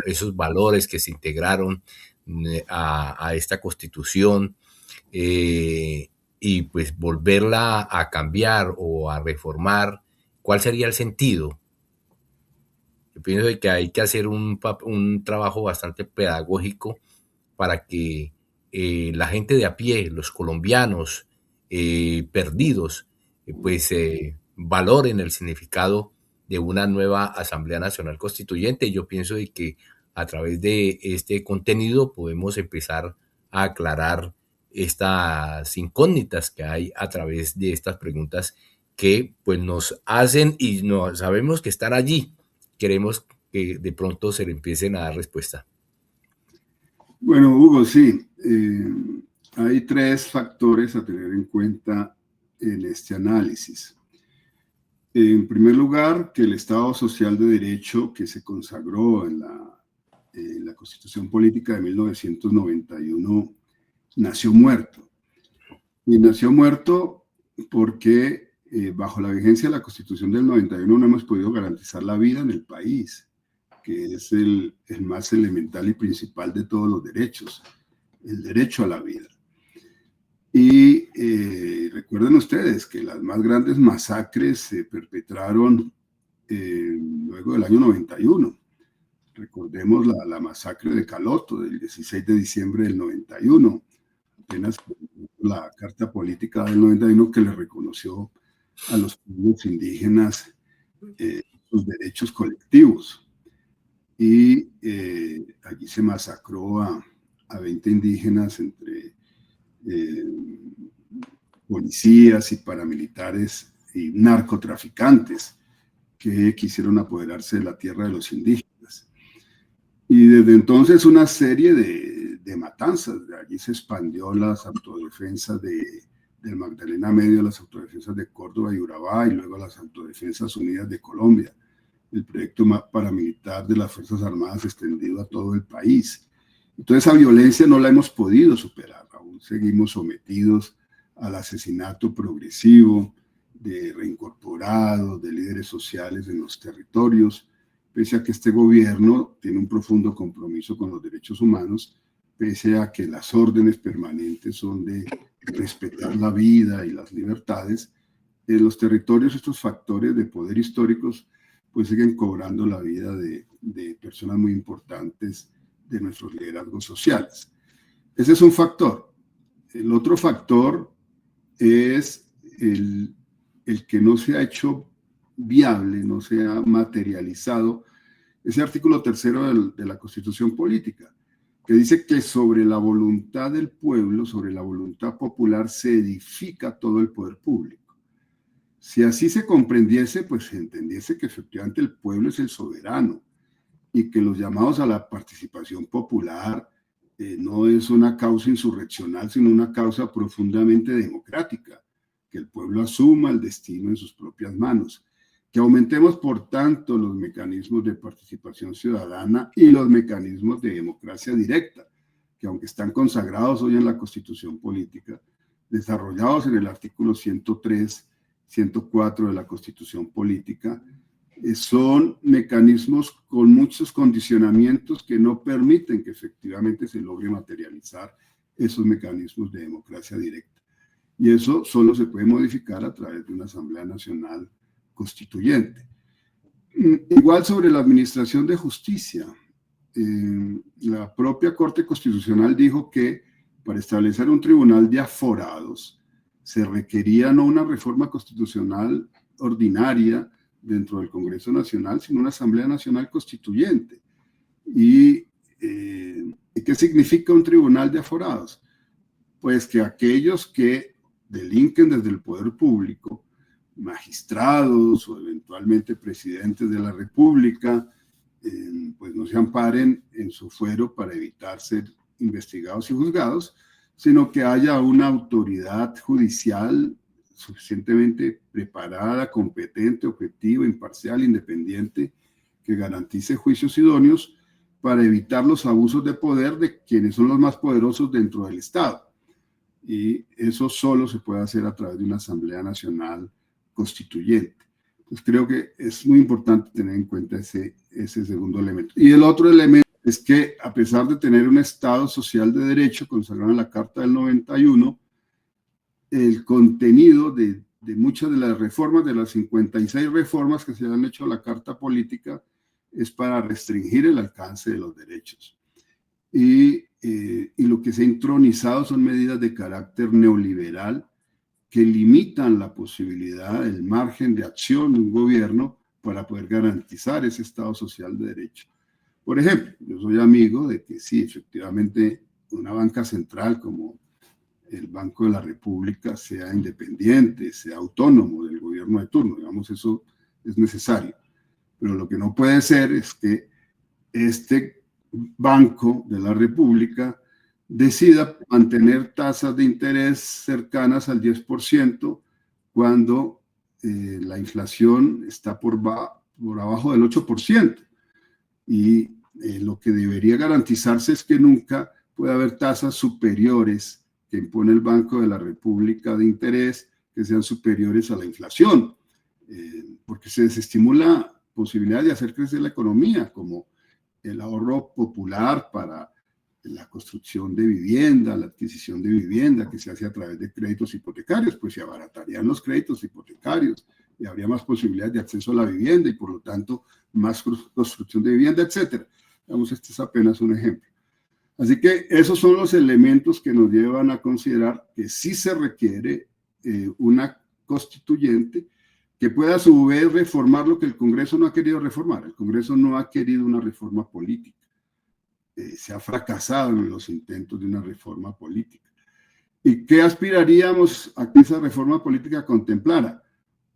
esos valores que se integraron a esta Constitución, y pues volverla a cambiar o a reformar, ¿cuál sería el sentido? Yo pienso que hay que hacer un trabajo bastante pedagógico para que la gente de a pie, los colombianos perdidos, pues valoren el significado de una nueva Asamblea Nacional Constituyente. Yo pienso de que a través de este contenido podemos empezar a aclarar estas incógnitas que hay a través de estas preguntas que pues nos hacen y no sabemos que están allí. Queremos que de pronto se le empiecen a dar respuesta. Bueno, Hugo, sí. Hay 3 factores a tener en cuenta en este análisis. En primer lugar, que el Estado Social de Derecho que se consagró en la Constitución Política de 1991 nació muerto. Y nació muerto porque bajo la vigencia de la Constitución del 91 no hemos podido garantizar la vida en el país, que es el más elemental y principal de todos los derechos, el derecho a la vida. Y recuerden ustedes que las más grandes masacres se perpetraron luego del año 91. Recordemos la masacre de Caloto del 16 de diciembre del 91, apenas la Carta Política del 91 que le reconoció a los pueblos indígenas sus derechos colectivos. Y allí se masacró a 20 indígenas entre policías y paramilitares y narcotraficantes que quisieron apoderarse de la tierra de los indígenas. Y desde entonces una serie de matanzas. De allí se expandió las autodefensas del Magdalena Medio, las autodefensas de Córdoba y Urabá, y luego las Autodefensas Unidas de Colombia, el proyecto paramilitar de las Fuerzas Armadas extendido a todo el país. Entonces esa violencia no la hemos podido superar, aún seguimos sometidos al asesinato progresivo de reincorporados, de líderes sociales en los territorios, pese a que este gobierno tiene un profundo compromiso con los derechos humanos, pese a que las órdenes permanentes son de respetar la vida y las libertades. En los territorios estos factores de poder históricos pues siguen cobrando la vida de personas muy importantes de nuestros liderazgos sociales. Ese es un factor. El otro factor es el que no se ha hecho viable, no se ha materializado ese artículo 3 de la Constitución Política, que dice que sobre la voluntad del pueblo, sobre la voluntad popular, se edifica todo el poder público. Si así se comprendiese, pues se entendiese que efectivamente el pueblo es el soberano y que los llamados a la participación popular no es una causa insurreccional, sino una causa profundamente democrática, que el pueblo asuma el destino en sus propias manos, que aumentemos, por tanto, los mecanismos de participación ciudadana y los mecanismos de democracia directa, que aunque están consagrados hoy en la Constitución Política, desarrollados en el artículo 103, 104 de la Constitución Política, son mecanismos con muchos condicionamientos que no permiten que efectivamente se logre materializar esos mecanismos de democracia directa. Y eso solo se puede modificar a través de una Asamblea Nacional Constituyente. Igual sobre la administración de justicia, la propia Corte Constitucional dijo que para establecer un tribunal de aforados se requería no una reforma constitucional ordinaria dentro del Congreso Nacional, sino una Asamblea Nacional Constituyente. ¿Y qué significa un tribunal de aforados? Pues que aquellos que delinquen desde el poder público, magistrados o eventualmente presidentes de la República, pues no se amparen en su fuero para evitar ser investigados y juzgados, sino que haya una autoridad judicial suficientemente preparada, competente, objetiva, imparcial, independiente, que garantice juicios idóneos para evitar los abusos de poder de quienes son los más poderosos dentro del Estado. Y eso solo se puede hacer a través de una Asamblea Nacional Constituyente. Pues creo que es muy importante tener en cuenta ese segundo elemento. Y el otro elemento es que, a pesar de tener un Estado social de derecho consagrado en la Carta del 91, el contenido de muchas de las reformas, de las 56 reformas que se han hecho a la Carta Política, es para restringir el alcance de los derechos. Y lo que se ha intronizado son medidas de carácter neoliberal que limitan la posibilidad, el margen de acción de un gobierno para poder garantizar ese Estado social de derecho. Por ejemplo, yo soy amigo de que sí, efectivamente, una banca central como el Banco de la República sea independiente, sea autónomo del gobierno de turno, digamos, eso es necesario. Pero lo que no puede ser es que este Banco de la República decida mantener tasas de interés cercanas al 10% cuando la inflación está por abajo del 8%. Y lo que debería garantizarse es que nunca pueda haber tasas superiores que impone el Banco de la República de interés que sean superiores a la inflación, porque se desestimula posibilidades de hacer crecer la economía, como el ahorro popular para la construcción de vivienda, la adquisición de vivienda que se hace a través de créditos hipotecarios, pues se abaratarían los créditos hipotecarios y habría más posibilidades de acceso a la vivienda y por lo tanto más construcción de vivienda, etcétera. Digamos, este es apenas un ejemplo. Así que esos son los elementos que nos llevan a considerar que sí se requiere una constituyente que pueda a su vez reformar lo que el Congreso no ha querido reformar. El Congreso no ha querido una reforma política. Se ha fracasado en los intentos de una reforma política. ¿Y qué aspiraríamos a que esa reforma política contemplara?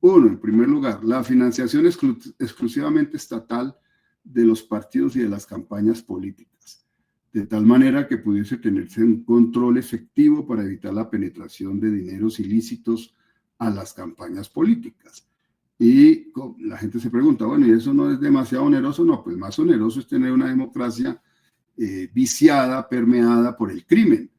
Uno, en primer lugar, la financiación exclusivamente estatal de los partidos y de las campañas políticas, de tal manera que pudiese tenerse un control efectivo para evitar la penetración de dineros ilícitos a las campañas políticas. Y la gente se pregunta, bueno, ¿y eso no es demasiado oneroso? No, pues más oneroso es tener una democracia viciada, permeada por el crimen.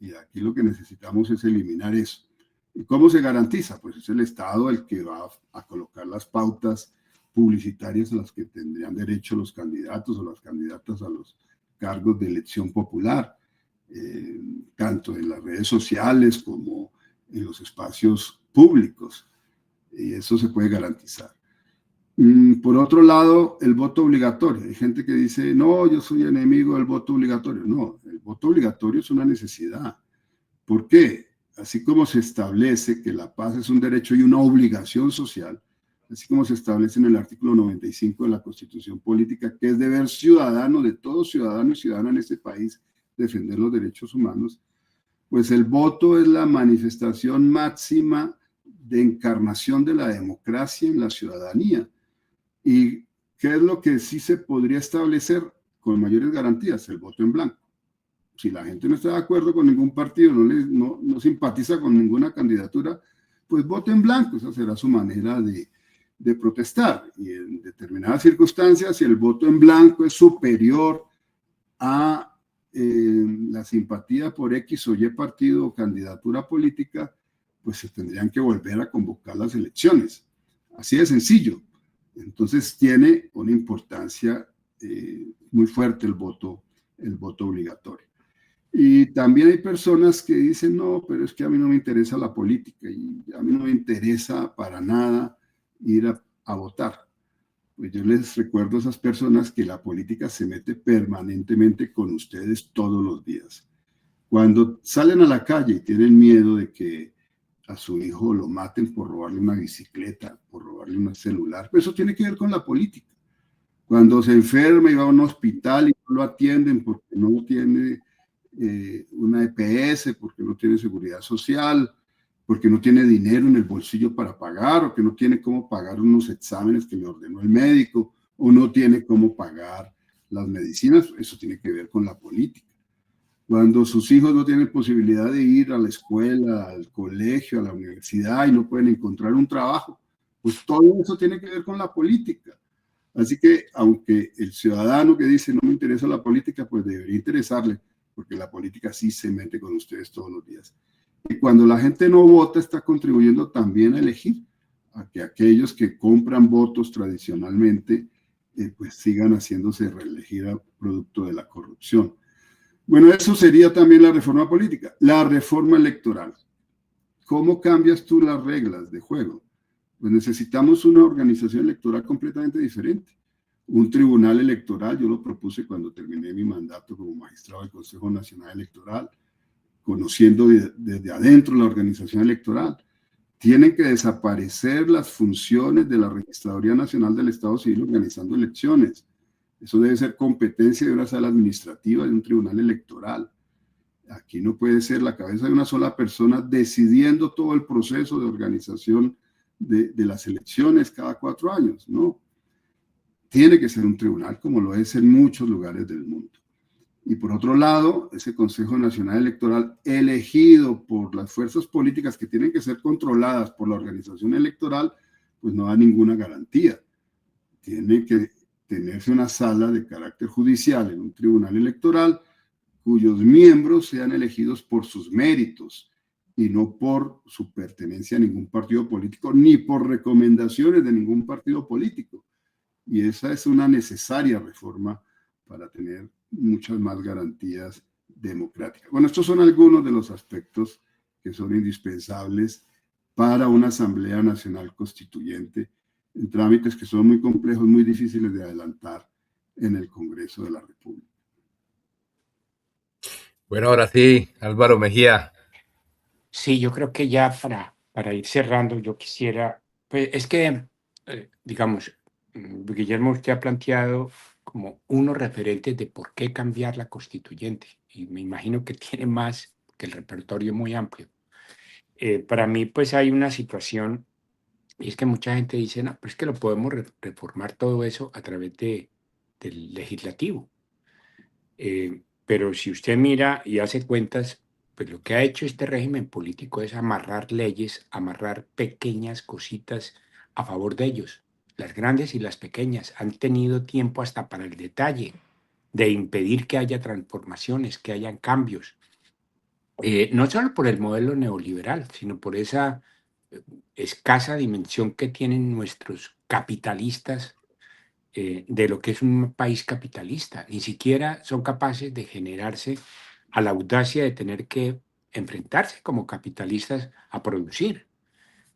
Y aquí lo que necesitamos es eliminar eso. ¿Y cómo se garantiza? Pues es el Estado el que va a colocar las pautas publicitarias a las que tendrían derecho los candidatos o las candidatas a los cargos de elección popular, tanto en las redes sociales como en los espacios públicos. Y eso se puede garantizar. Por otro lado, el voto obligatorio. Hay gente que dice, no, yo soy enemigo del voto obligatorio. No, el voto obligatorio es una necesidad. ¿Por qué? Así como se establece que la paz es un derecho y una obligación social, así como se establece en el artículo 95 de la Constitución Política, que es deber ciudadano de todo ciudadano y ciudadana en este país defender los derechos humanos, pues el voto es la manifestación máxima de encarnación de la democracia en la ciudadanía. ¿Y qué es lo que sí se podría establecer con mayores garantías? El voto en blanco. Si la gente no está de acuerdo con ningún partido, no simpatiza con ninguna candidatura, pues vote en blanco. Esa será su manera de protestar. Y en determinadas circunstancias, si el voto en blanco es superior a la simpatía por X o Y partido o candidatura política, pues se tendrían que volver a convocar las elecciones. Así de sencillo. Entonces tiene una importancia muy fuerte el voto obligatorio. Y también hay personas que dicen, no, pero es que a mí no me interesa la política y a mí no me interesa para nada ir a votar. Pues yo les recuerdo a esas personas que la política se mete permanentemente con ustedes todos los días. Cuando salen a la calle y tienen miedo de que a su hijo lo maten por robarle una bicicleta, por robarle un celular, pues eso tiene que ver con la política. Cuando se enferma y va a un hospital y no lo atienden porque no tiene una EPS, porque no tiene seguridad social, porque no tiene dinero en el bolsillo para pagar, o que no tiene cómo pagar unos exámenes que le ordenó el médico, o no tiene cómo pagar las medicinas, eso tiene que ver con la política. Cuando sus hijos no tienen posibilidad de ir a la escuela, al colegio, a la universidad y no pueden encontrar un trabajo, pues todo eso tiene que ver con la política. Así que, aunque el ciudadano que dice no me interesa la política, pues debería interesarle, porque la política sí se mete con ustedes todos los días. Y cuando la gente no vota, está contribuyendo también a elegir a que aquellos que compran votos tradicionalmente, pues sigan haciéndose reelegir a producto de la corrupción. Bueno, eso sería también la reforma política. La reforma electoral. ¿Cómo cambias tú las reglas de juego? Pues necesitamos una organización electoral completamente diferente. Un tribunal electoral, yo lo propuse cuando terminé mi mandato como magistrado del Consejo Nacional Electoral, conociendo desde adentro la organización electoral. Tienen que desaparecer las funciones de la Registraduría Nacional del Estado Civil organizando elecciones. Eso debe ser competencia de una sala administrativa de un tribunal electoral. Aquí no puede ser la cabeza de una sola persona decidiendo todo el proceso de organización de las elecciones cada 4 años, ¿no? Tiene que ser un tribunal como lo es en muchos lugares del mundo. Y por otro lado, ese Consejo Nacional Electoral elegido por las fuerzas políticas que tienen que ser controladas por la organización electoral, pues no da ninguna garantía. Tiene que tenerse una sala de carácter judicial en un tribunal electoral cuyos miembros sean elegidos por sus méritos y no por su pertenencia a ningún partido político ni por recomendaciones de ningún partido político. Y esa es una necesaria reforma para tener muchas más garantías democráticas. Bueno, estos son algunos de los aspectos que son indispensables para una Asamblea Nacional Constituyente en trámites que son muy complejos, muy difíciles de adelantar en el Congreso de la República. Bueno, ahora sí, Álvaro Mejía. Sí, yo creo que ya para ir cerrando, yo quisiera, pues es que, digamos, Guillermo, usted ha planteado como unos referentes de por qué cambiar la constituyente, y me imagino que tiene más, que el repertorio es muy amplio. Para mí, pues hay una situación, y es que mucha gente dice, no, pero es que lo podemos reformar todo eso a través del legislativo. Pero si usted mira y hace cuentas, pues lo que ha hecho este régimen político es amarrar leyes, amarrar pequeñas cositas a favor de ellos. Las grandes y las pequeñas han tenido tiempo hasta para el detalle de impedir que haya transformaciones, que hayan cambios. No solo por el modelo neoliberal, sino por esa escasa dimensión que tienen nuestros capitalistas de lo que es un país capitalista. Ni siquiera son capaces de generarse a la audacia de tener que enfrentarse como capitalistas a producir.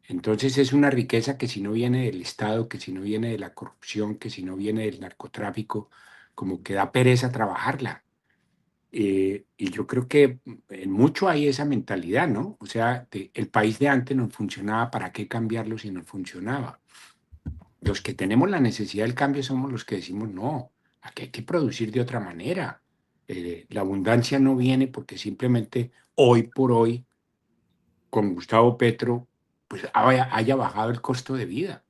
Entonces es una riqueza que si no viene del Estado, que si no viene de la corrupción, que si no viene del narcotráfico, como que da pereza trabajarla. Y yo creo que en mucho hay esa mentalidad, ¿no? O sea, el país de antes no funcionaba, ¿para qué cambiarlo si no funcionaba? Los que tenemos la necesidad del cambio somos los que decimos, no, aquí hay que producir de otra manera. La abundancia no viene porque simplemente hoy por hoy, con Gustavo Petro, pues haya bajado el costo de vida.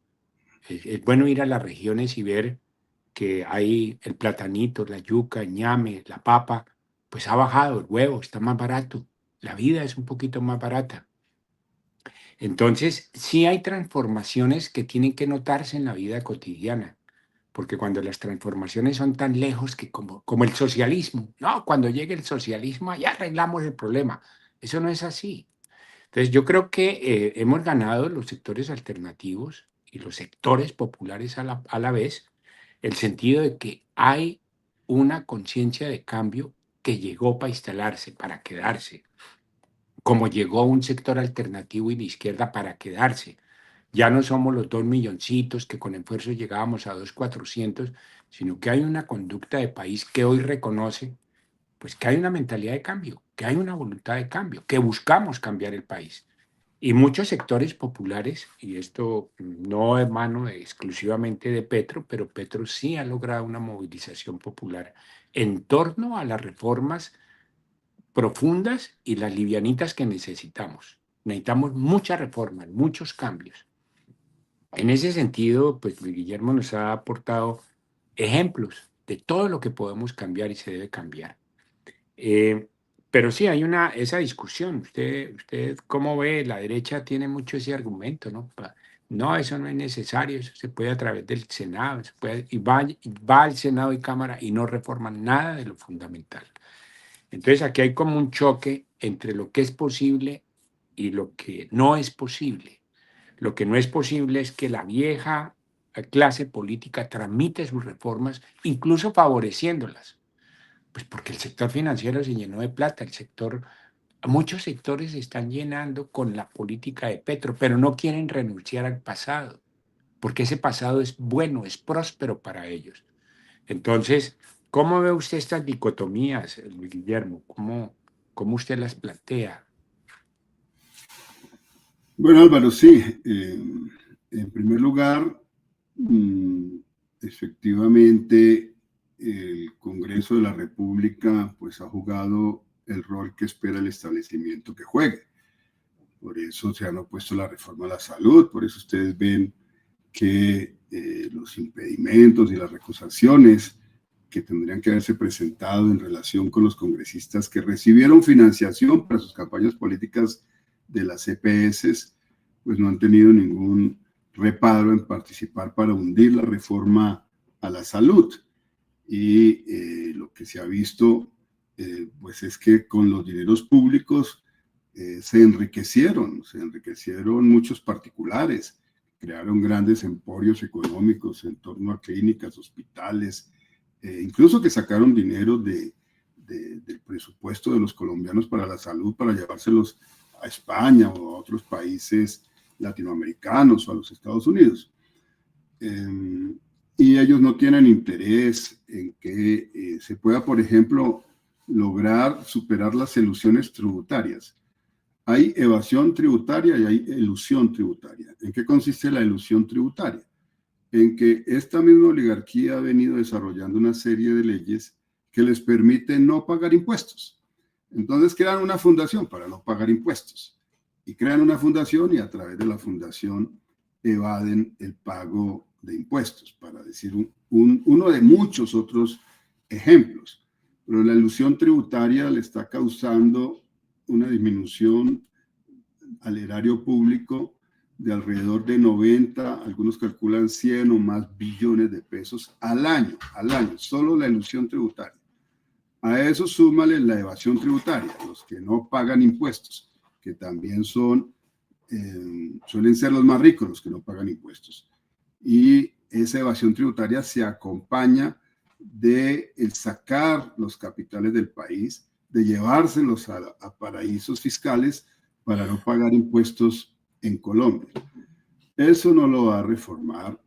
Es bueno ir a las regiones y ver que hay el platanito, la yuca, el ñame, la papa, pues ha bajado, el huevo está más barato, la vida es un poquito más barata. Entonces, sí hay transformaciones que tienen que notarse en la vida cotidiana, porque cuando las transformaciones son tan lejos que como el socialismo, no, cuando llegue el socialismo ya arreglamos el problema. Eso no es así. Entonces, yo creo que hemos ganado los sectores alternativos y los sectores populares a la vez, el sentido de que hay una conciencia de cambio que llegó para instalarse, para quedarse, como llegó un sector alternativo y de izquierda para quedarse. Ya no somos los 2 milloncitos que con esfuerzo llegábamos a 2.400.000, sino que hay una conducta de país que hoy reconoce pues que hay una mentalidad de cambio, que hay una voluntad de cambio, que buscamos cambiar el país. Y muchos sectores populares, y esto no es mano exclusivamente de Petro, pero Petro sí ha logrado una movilización popular en torno a las reformas profundas y las livianitas que necesitamos. Necesitamos muchas reformas, muchos cambios. En ese sentido, pues Luis Guillermo nos ha aportado ejemplos de todo lo que podemos cambiar y se debe cambiar. Pero sí, hay esa discusión. Usted, ¿cómo ve? La derecha tiene mucho ese argumento, ¿no? No, eso no es necesario, eso se puede a través del Senado, y va al Senado y Cámara y no reforman nada de lo fundamental. Entonces aquí hay como un choque entre lo que es posible y lo que no es posible. Lo que no es posible es que la vieja clase política tramite sus reformas, incluso favoreciéndolas. Pues porque el sector financiero se llenó de plata, muchos sectores se están llenando con la política de Petro, pero no quieren renunciar al pasado, porque ese pasado es bueno, es próspero para ellos. Entonces, ¿cómo ve usted estas dicotomías, Luis Guillermo? ¿Cómo usted las plantea? Bueno, Álvaro, sí. En primer lugar, efectivamente, el Congreso de la República pues, ha jugado el rol que espera el establecimiento que juegue. Por eso se han opuesto la reforma a la salud, por eso ustedes ven que los impedimentos y las recusaciones que tendrían que haberse presentado en relación con los congresistas que recibieron financiación para sus campañas políticas de las EPS, pues no han tenido ningún reparo en participar para hundir la reforma a la salud. Y lo que se ha visto, pues es que con los dineros públicos se enriquecieron muchos particulares, crearon grandes emporios económicos en torno a clínicas, hospitales, incluso que sacaron dinero del presupuesto de los colombianos para la salud para llevárselos a España o a otros países latinoamericanos o a los Estados Unidos. Y ellos no tienen interés en que se pueda, por ejemplo, lograr superar las elusiones tributarias. Hay evasión tributaria y hay elusión tributaria. ¿En qué consiste la elusión tributaria? En que esta misma oligarquía ha venido desarrollando una serie de leyes que les permiten no pagar impuestos. Entonces crean una fundación para no pagar impuestos. Y crean una fundación y a través de la fundación evaden el pago de impuestos, para decir uno de muchos otros ejemplos. Pero la elusión tributaria le está causando una disminución al erario público de alrededor de 90, algunos calculan 100 o más billones de pesos al año, solo la elusión tributaria. A eso súmale la evasión tributaria, los que no pagan impuestos, que también suelen ser los más ricos los que no pagan impuestos. Y esa evasión tributaria se acompaña de el sacar los capitales del país, de llevárselos a paraísos fiscales para no pagar impuestos en Colombia. Eso no lo va a reformar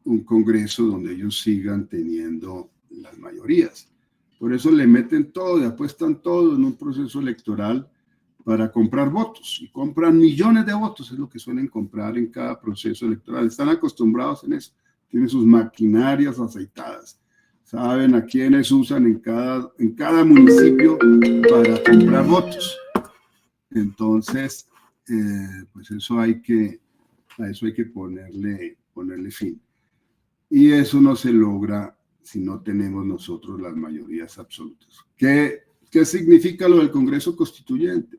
un Congreso donde ellos sigan teniendo las mayorías. Por eso le meten todo y apuestan todo en un proceso electoral para comprar votos. Y compran millones de votos, es lo que suelen comprar en cada proceso electoral. Están acostumbrados en eso, tiene sus maquinarias aceitadas, saben a quiénes usan en cada municipio para comprar votos. Entonces, pues a eso hay que ponerle fin. Y eso no se logra si no tenemos nosotros las mayorías absolutas. ¿Qué significa lo del Congreso Constituyente?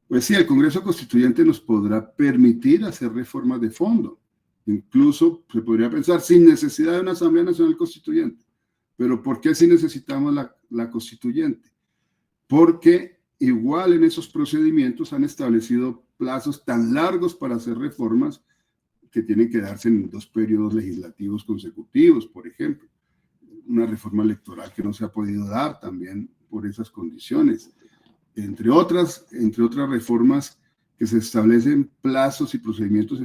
Pues sí, el Congreso Constituyente nos podrá permitir hacer reformas de fondo. Incluso se podría pensar sin necesidad de una Asamblea Nacional Constituyente. Pero ¿por qué si necesitamos la Constituyente? Porque igual en esos procedimientos han establecido plazos tan largos para hacer reformas que tienen que darse en 2 periodos legislativos consecutivos, por ejemplo. Una reforma electoral que no se ha podido dar también por esas condiciones. Entre otras reformas que se establecen plazos y procedimientos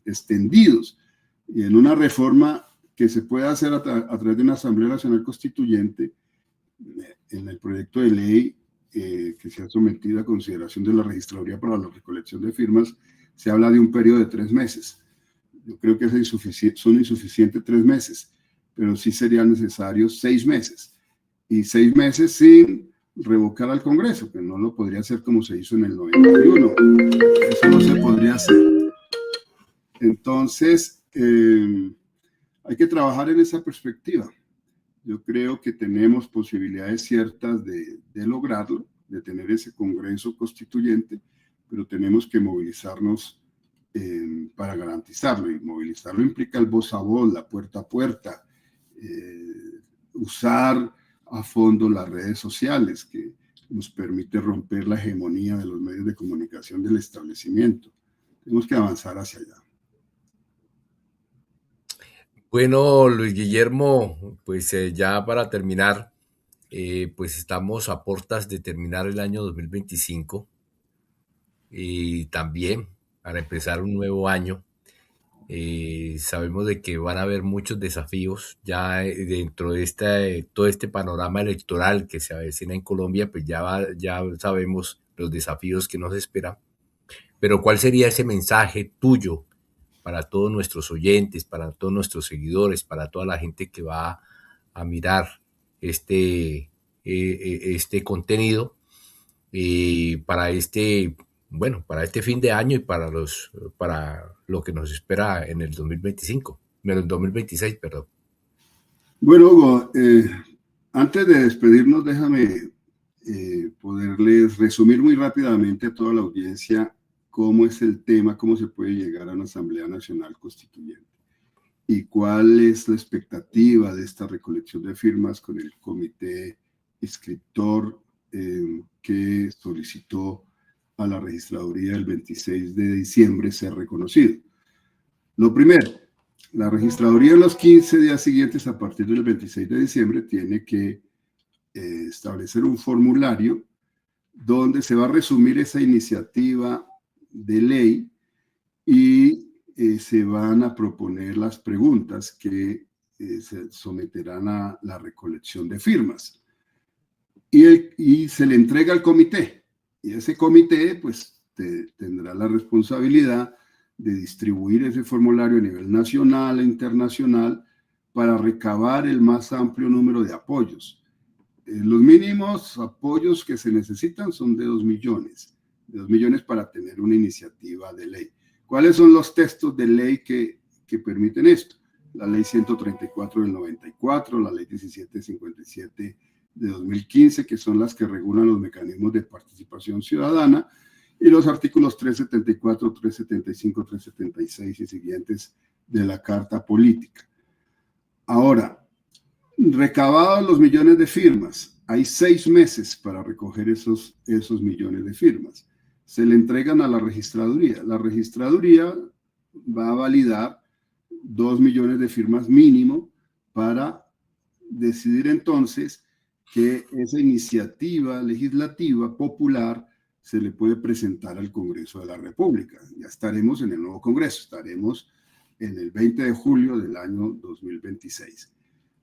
extendidos. Y en una reforma que se puede hacer a través de una Asamblea Nacional Constituyente, en el proyecto de ley que se ha sometido a consideración de la Registraduría para la recolección de firmas, se habla de un periodo de 3 meses. Yo creo que son insuficientes 3 meses, pero sí serían necesarios 6 meses. Y 6 meses sin revocar al Congreso, que no lo podría hacer como se hizo en el 91. Eso no se podría hacer. Entonces, hay que trabajar en esa perspectiva. Yo creo que tenemos posibilidades ciertas de lograrlo, de tener ese Congreso Constituyente, pero tenemos que movilizarnos para garantizarlo. Y movilizarlo implica el voz a voz, la puerta a puerta, usar a fondo las redes sociales, que nos permite romper la hegemonía de los medios de comunicación del establecimiento. Tenemos que avanzar hacia allá. Bueno, Luis Guillermo, pues ya para terminar, pues estamos a puertas de terminar el año 2025 y también para empezar un nuevo año. Sabemos de que van a haber muchos desafíos ya dentro de todo este panorama electoral que se avecina en Colombia, pues ya sabemos los desafíos que nos esperan. Pero ¿cuál sería ese mensaje tuyo para todos nuestros oyentes, para todos nuestros seguidores, para toda la gente que va a mirar este contenido para este fin de año y para lo que nos espera en el 2026, perdón? Bueno, Hugo, antes de despedirnos, déjame poderles resumir muy rápidamente a toda la audiencia cómo es el tema, cómo se puede llegar a una Asamblea Nacional Constituyente y cuál es la expectativa de esta recolección de firmas con el comité inscriptor que solicitó a la registraduría el 26 de diciembre ser reconocido. Lo primero, la registraduría en los 15 días siguientes a partir del 26 de diciembre tiene que establecer un formulario donde se va a resumir esa iniciativa de ley y se van a proponer las preguntas que se someterán a la recolección de firmas. Y se le entrega al comité. Y ese comité pues tendrá la responsabilidad de distribuir ese formulario a nivel nacional e internacional para recabar el más amplio número de apoyos. Los mínimos apoyos que se necesitan son de 2 millones. De 2 millones para tener una iniciativa de ley. ¿Cuáles son los textos de ley que permiten esto? La ley 134 del 94, la ley 1757 de 2015, que son las que regulan los mecanismos de participación ciudadana, y los artículos 374, 375, 376 y siguientes de la Carta Política. Ahora, recabados los millones de firmas, hay 6 meses para recoger esos millones de firmas. Se le entregan a la registraduría. La registraduría va a validar 2 millones de firmas mínimo para decidir entonces que esa iniciativa legislativa popular se le puede presentar al Congreso de la República. Ya estaremos en el nuevo Congreso, estaremos en el 20 de julio del año 2026.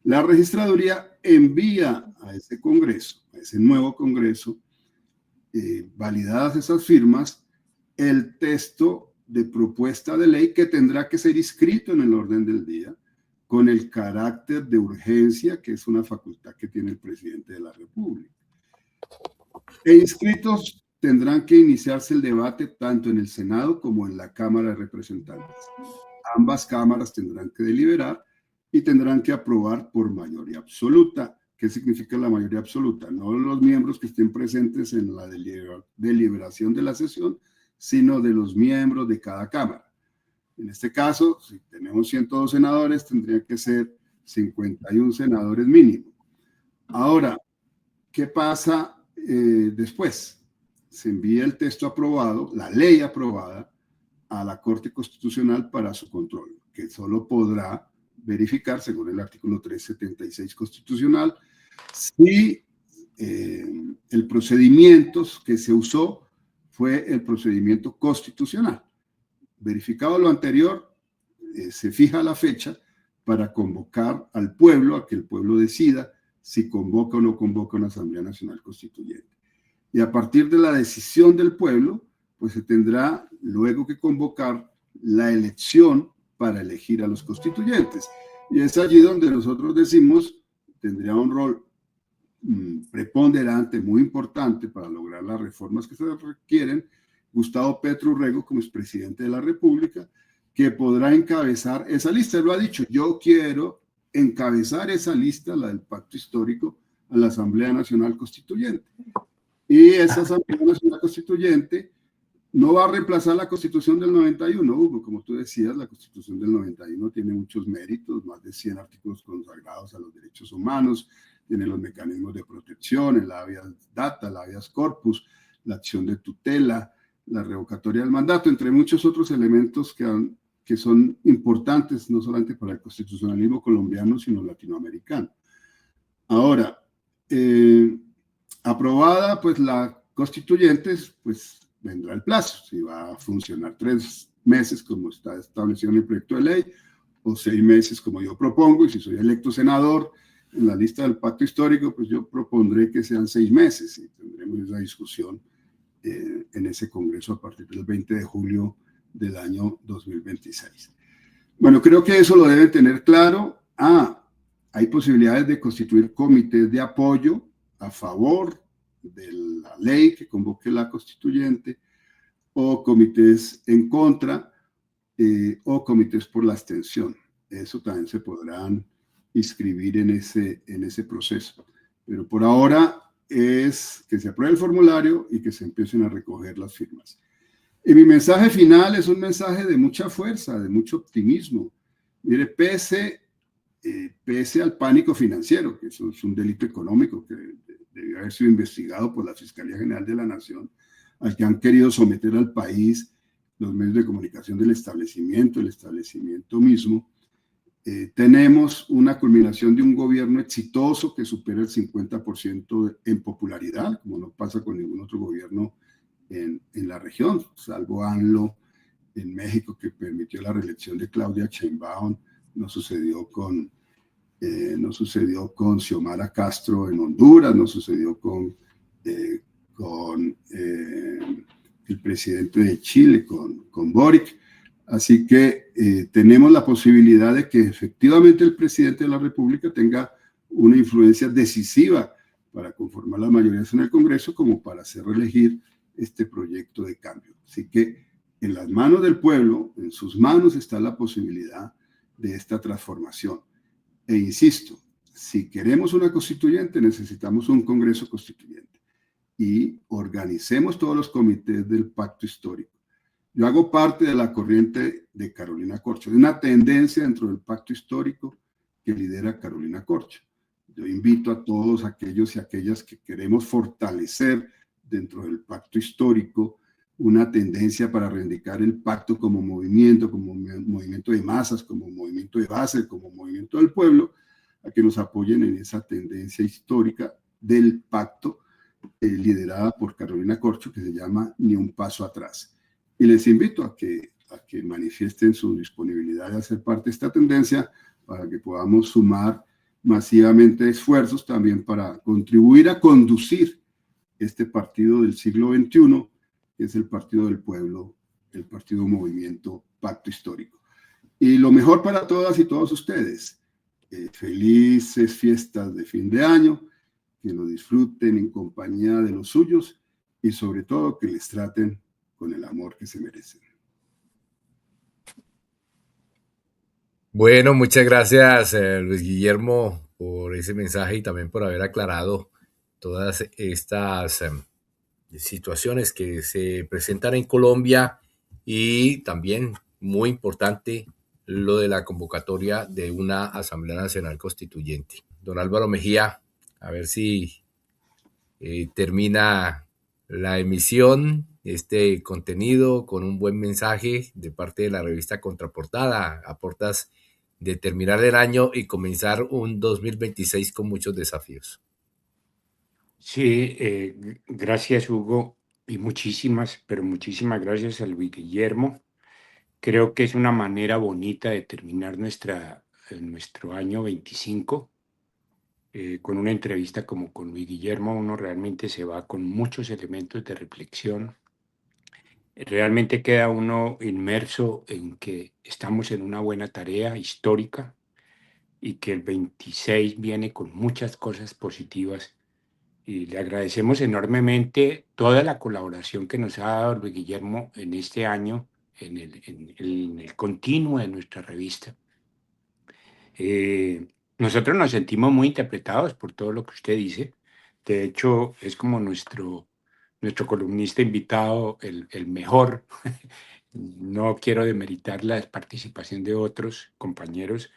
La registraduría envía a ese Congreso, a ese nuevo Congreso, validadas esas firmas, el texto de propuesta de ley que tendrá que ser inscrito en el orden del día con el carácter de urgencia, que es una facultad que tiene el presidente de la República. E inscritos tendrán que iniciarse el debate tanto en el Senado como en la Cámara de Representantes. Ambas cámaras tendrán que deliberar y tendrán que aprobar por mayoría absoluta. ¿Qué significa la mayoría absoluta? No los miembros que estén presentes en la deliberación de la sesión, sino de los miembros de cada cámara. En este caso, si tenemos 102 senadores, tendría que ser 51 senadores mínimo. Ahora, ¿qué pasa después? Se envía el texto aprobado, la ley aprobada, a la Corte Constitucional para su control, que solo podrá verificar, según el artículo 376 constitucional, si el procedimiento que se usó fue el procedimiento constitucional. Verificado lo anterior, se fija la fecha para convocar al pueblo, a que el pueblo decida si convoca o no convoca una Asamblea Nacional Constituyente. Y a partir de la decisión del pueblo, pues se tendrá luego que convocar la elección para elegir a los constituyentes. Y es allí donde nosotros decimos, tendría un rol preponderante, muy importante para lograr las reformas que se requieren, Gustavo Petro Urrego como expresidente de la República, que podrá encabezar esa lista. Él lo ha dicho, yo quiero encabezar esa lista, la del Pacto Histórico, a la Asamblea Nacional Constituyente. Y esa Asamblea Nacional Constituyente no va a reemplazar la Constitución del 91, Hugo. Como tú decías, la Constitución del 91 tiene muchos méritos, más de 100 artículos consagrados a los derechos humanos, tiene los mecanismos de protección, el habeas data, el habeas corpus, la acción de tutela, la revocatoria del mandato, entre muchos otros elementos que son importantes no solamente para el constitucionalismo colombiano, sino latinoamericano. Ahora, aprobada pues la constituyente, pues vendrá el plazo, si va a funcionar 3 meses como está establecido en el proyecto de ley, o 6 meses como yo propongo, y si soy electo senador en la lista del pacto histórico, pues yo propondré que sean 6 meses, y tendremos esa discusión en ese congreso a partir del 20 de julio del año 2026. Bueno, creo que eso lo deben tener claro. Hay posibilidades de constituir comités de apoyo a favor de la ley que convoque la constituyente, o comités en contra, o comités por la abstención. Eso también se podrán inscribir en ese proceso. Pero por ahora es que se apruebe el formulario y que se empiecen a recoger las firmas. Y mi mensaje final es un mensaje de mucha fuerza, de mucho optimismo. Mire, pese al pánico financiero, que eso es un delito económico que debió haber sido investigado por la Fiscalía General de la Nación, al que han querido someter al país los medios de comunicación del establecimiento, el establecimiento mismo, tenemos una culminación de un gobierno exitoso que supera el 50% en popularidad, como no pasa con ningún otro gobierno en la región, salvo ANLO en México, que permitió la reelección de Claudia Sheinbaum. No sucedió con Xiomara Castro en Honduras, no sucedió con el presidente de Chile, con Boric. Así que tenemos la posibilidad de que efectivamente el presidente de la República tenga una influencia decisiva para conformar las mayorías en el Congreso, como para hacer reelegir este proyecto de cambio. Así que en las manos del pueblo, en sus manos está la posibilidad de esta transformación. E insisto, si queremos una constituyente, necesitamos un Congreso constituyente. Y organicemos todos los comités del pacto histórico. Yo hago parte de la corriente de Carolina Corcho, de una tendencia dentro del pacto histórico que lidera Carolina Corcho. Yo invito a todos aquellos y aquellas que queremos fortalecer dentro del pacto histórico una tendencia para reivindicar el pacto como movimiento de masas, como movimiento de base, como movimiento del pueblo, a que nos apoyen en esa tendencia histórica del pacto liderada por Carolina Corcho, que se llama Ni un paso atrás. Y les invito a que manifiesten su disponibilidad de hacer parte de esta tendencia para que podamos sumar masivamente esfuerzos también para contribuir a conducir este partido del siglo XXI, que es el partido del pueblo, el partido movimiento Pacto Histórico. Y lo mejor para todas y todos ustedes. felices fiestas de fin de año, que lo disfruten en compañía de los suyos y sobre todo que les traten con el amor que se merecen. Bueno, muchas gracias, Luis Guillermo, por ese mensaje y también por haber aclarado todas estas situaciones que se presentan en Colombia y también, muy importante, lo de la convocatoria de una Asamblea Nacional Constituyente. Don Álvaro Mejía, a ver si termina la emisión, este contenido con un buen mensaje de parte de la revista Contraportada, a portas de terminar el año y comenzar un 2026 con muchos desafíos. Sí, gracias Hugo y muchísimas, pero muchísimas gracias a Luis Guillermo. Creo que es una manera bonita de terminar nuestro año 25 con una entrevista como con Luis Guillermo. Uno realmente se va con muchos elementos de reflexión. Realmente queda uno inmerso en que estamos en una buena tarea histórica y que el 26 viene con muchas cosas positivas. Y le agradecemos enormemente toda la colaboración que nos ha dado Luis Guillermo en este año, en el continuo de nuestra revista. Nosotros nos sentimos muy interpretados por todo lo que usted dice. De hecho, es como nuestro columnista invitado, el mejor. No quiero demeritar la participación de otros compañeros,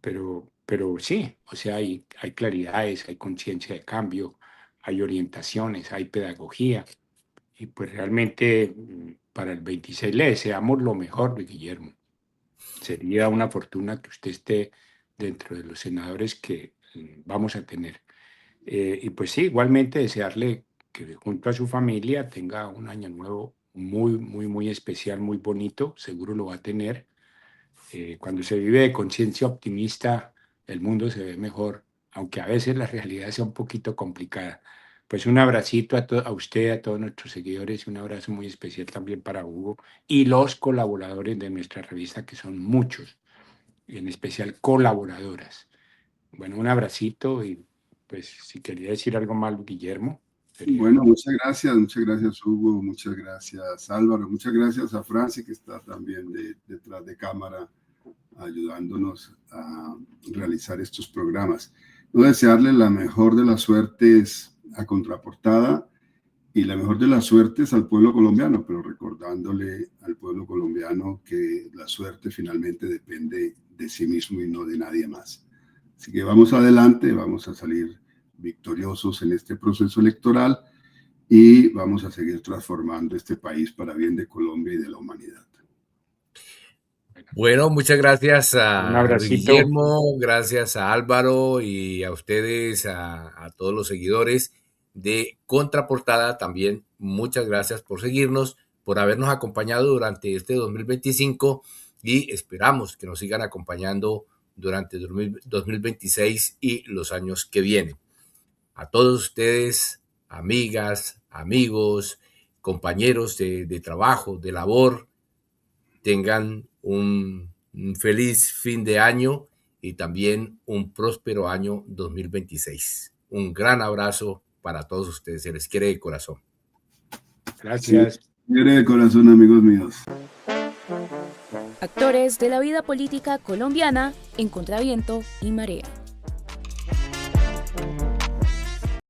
pero sí, o sea, hay claridades, hay conciencia de cambio, hay orientaciones, hay pedagogía. Y pues realmente para el 26 le deseamos lo mejor, Luis Guillermo. Sería una fortuna que usted esté dentro de los senadores que vamos a tener. Y pues sí, igualmente desearle que junto a su familia tenga un año nuevo muy, muy, muy especial, muy bonito, seguro lo va a tener. Cuando se vive de conciencia optimista, el mundo se ve mejor, aunque a veces la realidad sea un poquito complicada. Pues un abracito a usted, a todos nuestros seguidores, y un abrazo muy especial también para Hugo y los colaboradores de nuestra revista, que son muchos, y en especial colaboradoras. Bueno, un abracito y pues si quería decir algo mal, Guillermo. Sería... Bueno, muchas gracias Hugo, muchas gracias Álvaro, muchas gracias a Franci que está también detrás de cámara ayudándonos a realizar estos programas. No desearle la mejor de las suertes a Contraportada y la mejor de las suertes al pueblo colombiano, pero recordándole al pueblo colombiano que la suerte finalmente depende de sí mismo y no de nadie más. Así que vamos adelante, vamos a salir victoriosos en este proceso electoral y vamos a seguir transformando este país para bien de Colombia y de la humanidad. Bueno, muchas gracias Un a Luis abracito. Guillermo, gracias a Álvaro y a ustedes, a todos los seguidores de Contraportada. También muchas gracias por seguirnos, por habernos acompañado durante este 2025 y esperamos que nos sigan acompañando durante 2026 y los años que vienen. A todos ustedes, amigas, amigos, compañeros de trabajo, de labor, tengan un feliz fin de año y también un próspero año 2026. Un gran abrazo para todos ustedes. Se les quiere de corazón. Gracias. Sí, quiere de corazón, amigos míos. Actores de la vida política colombiana en Contraviento y Marea.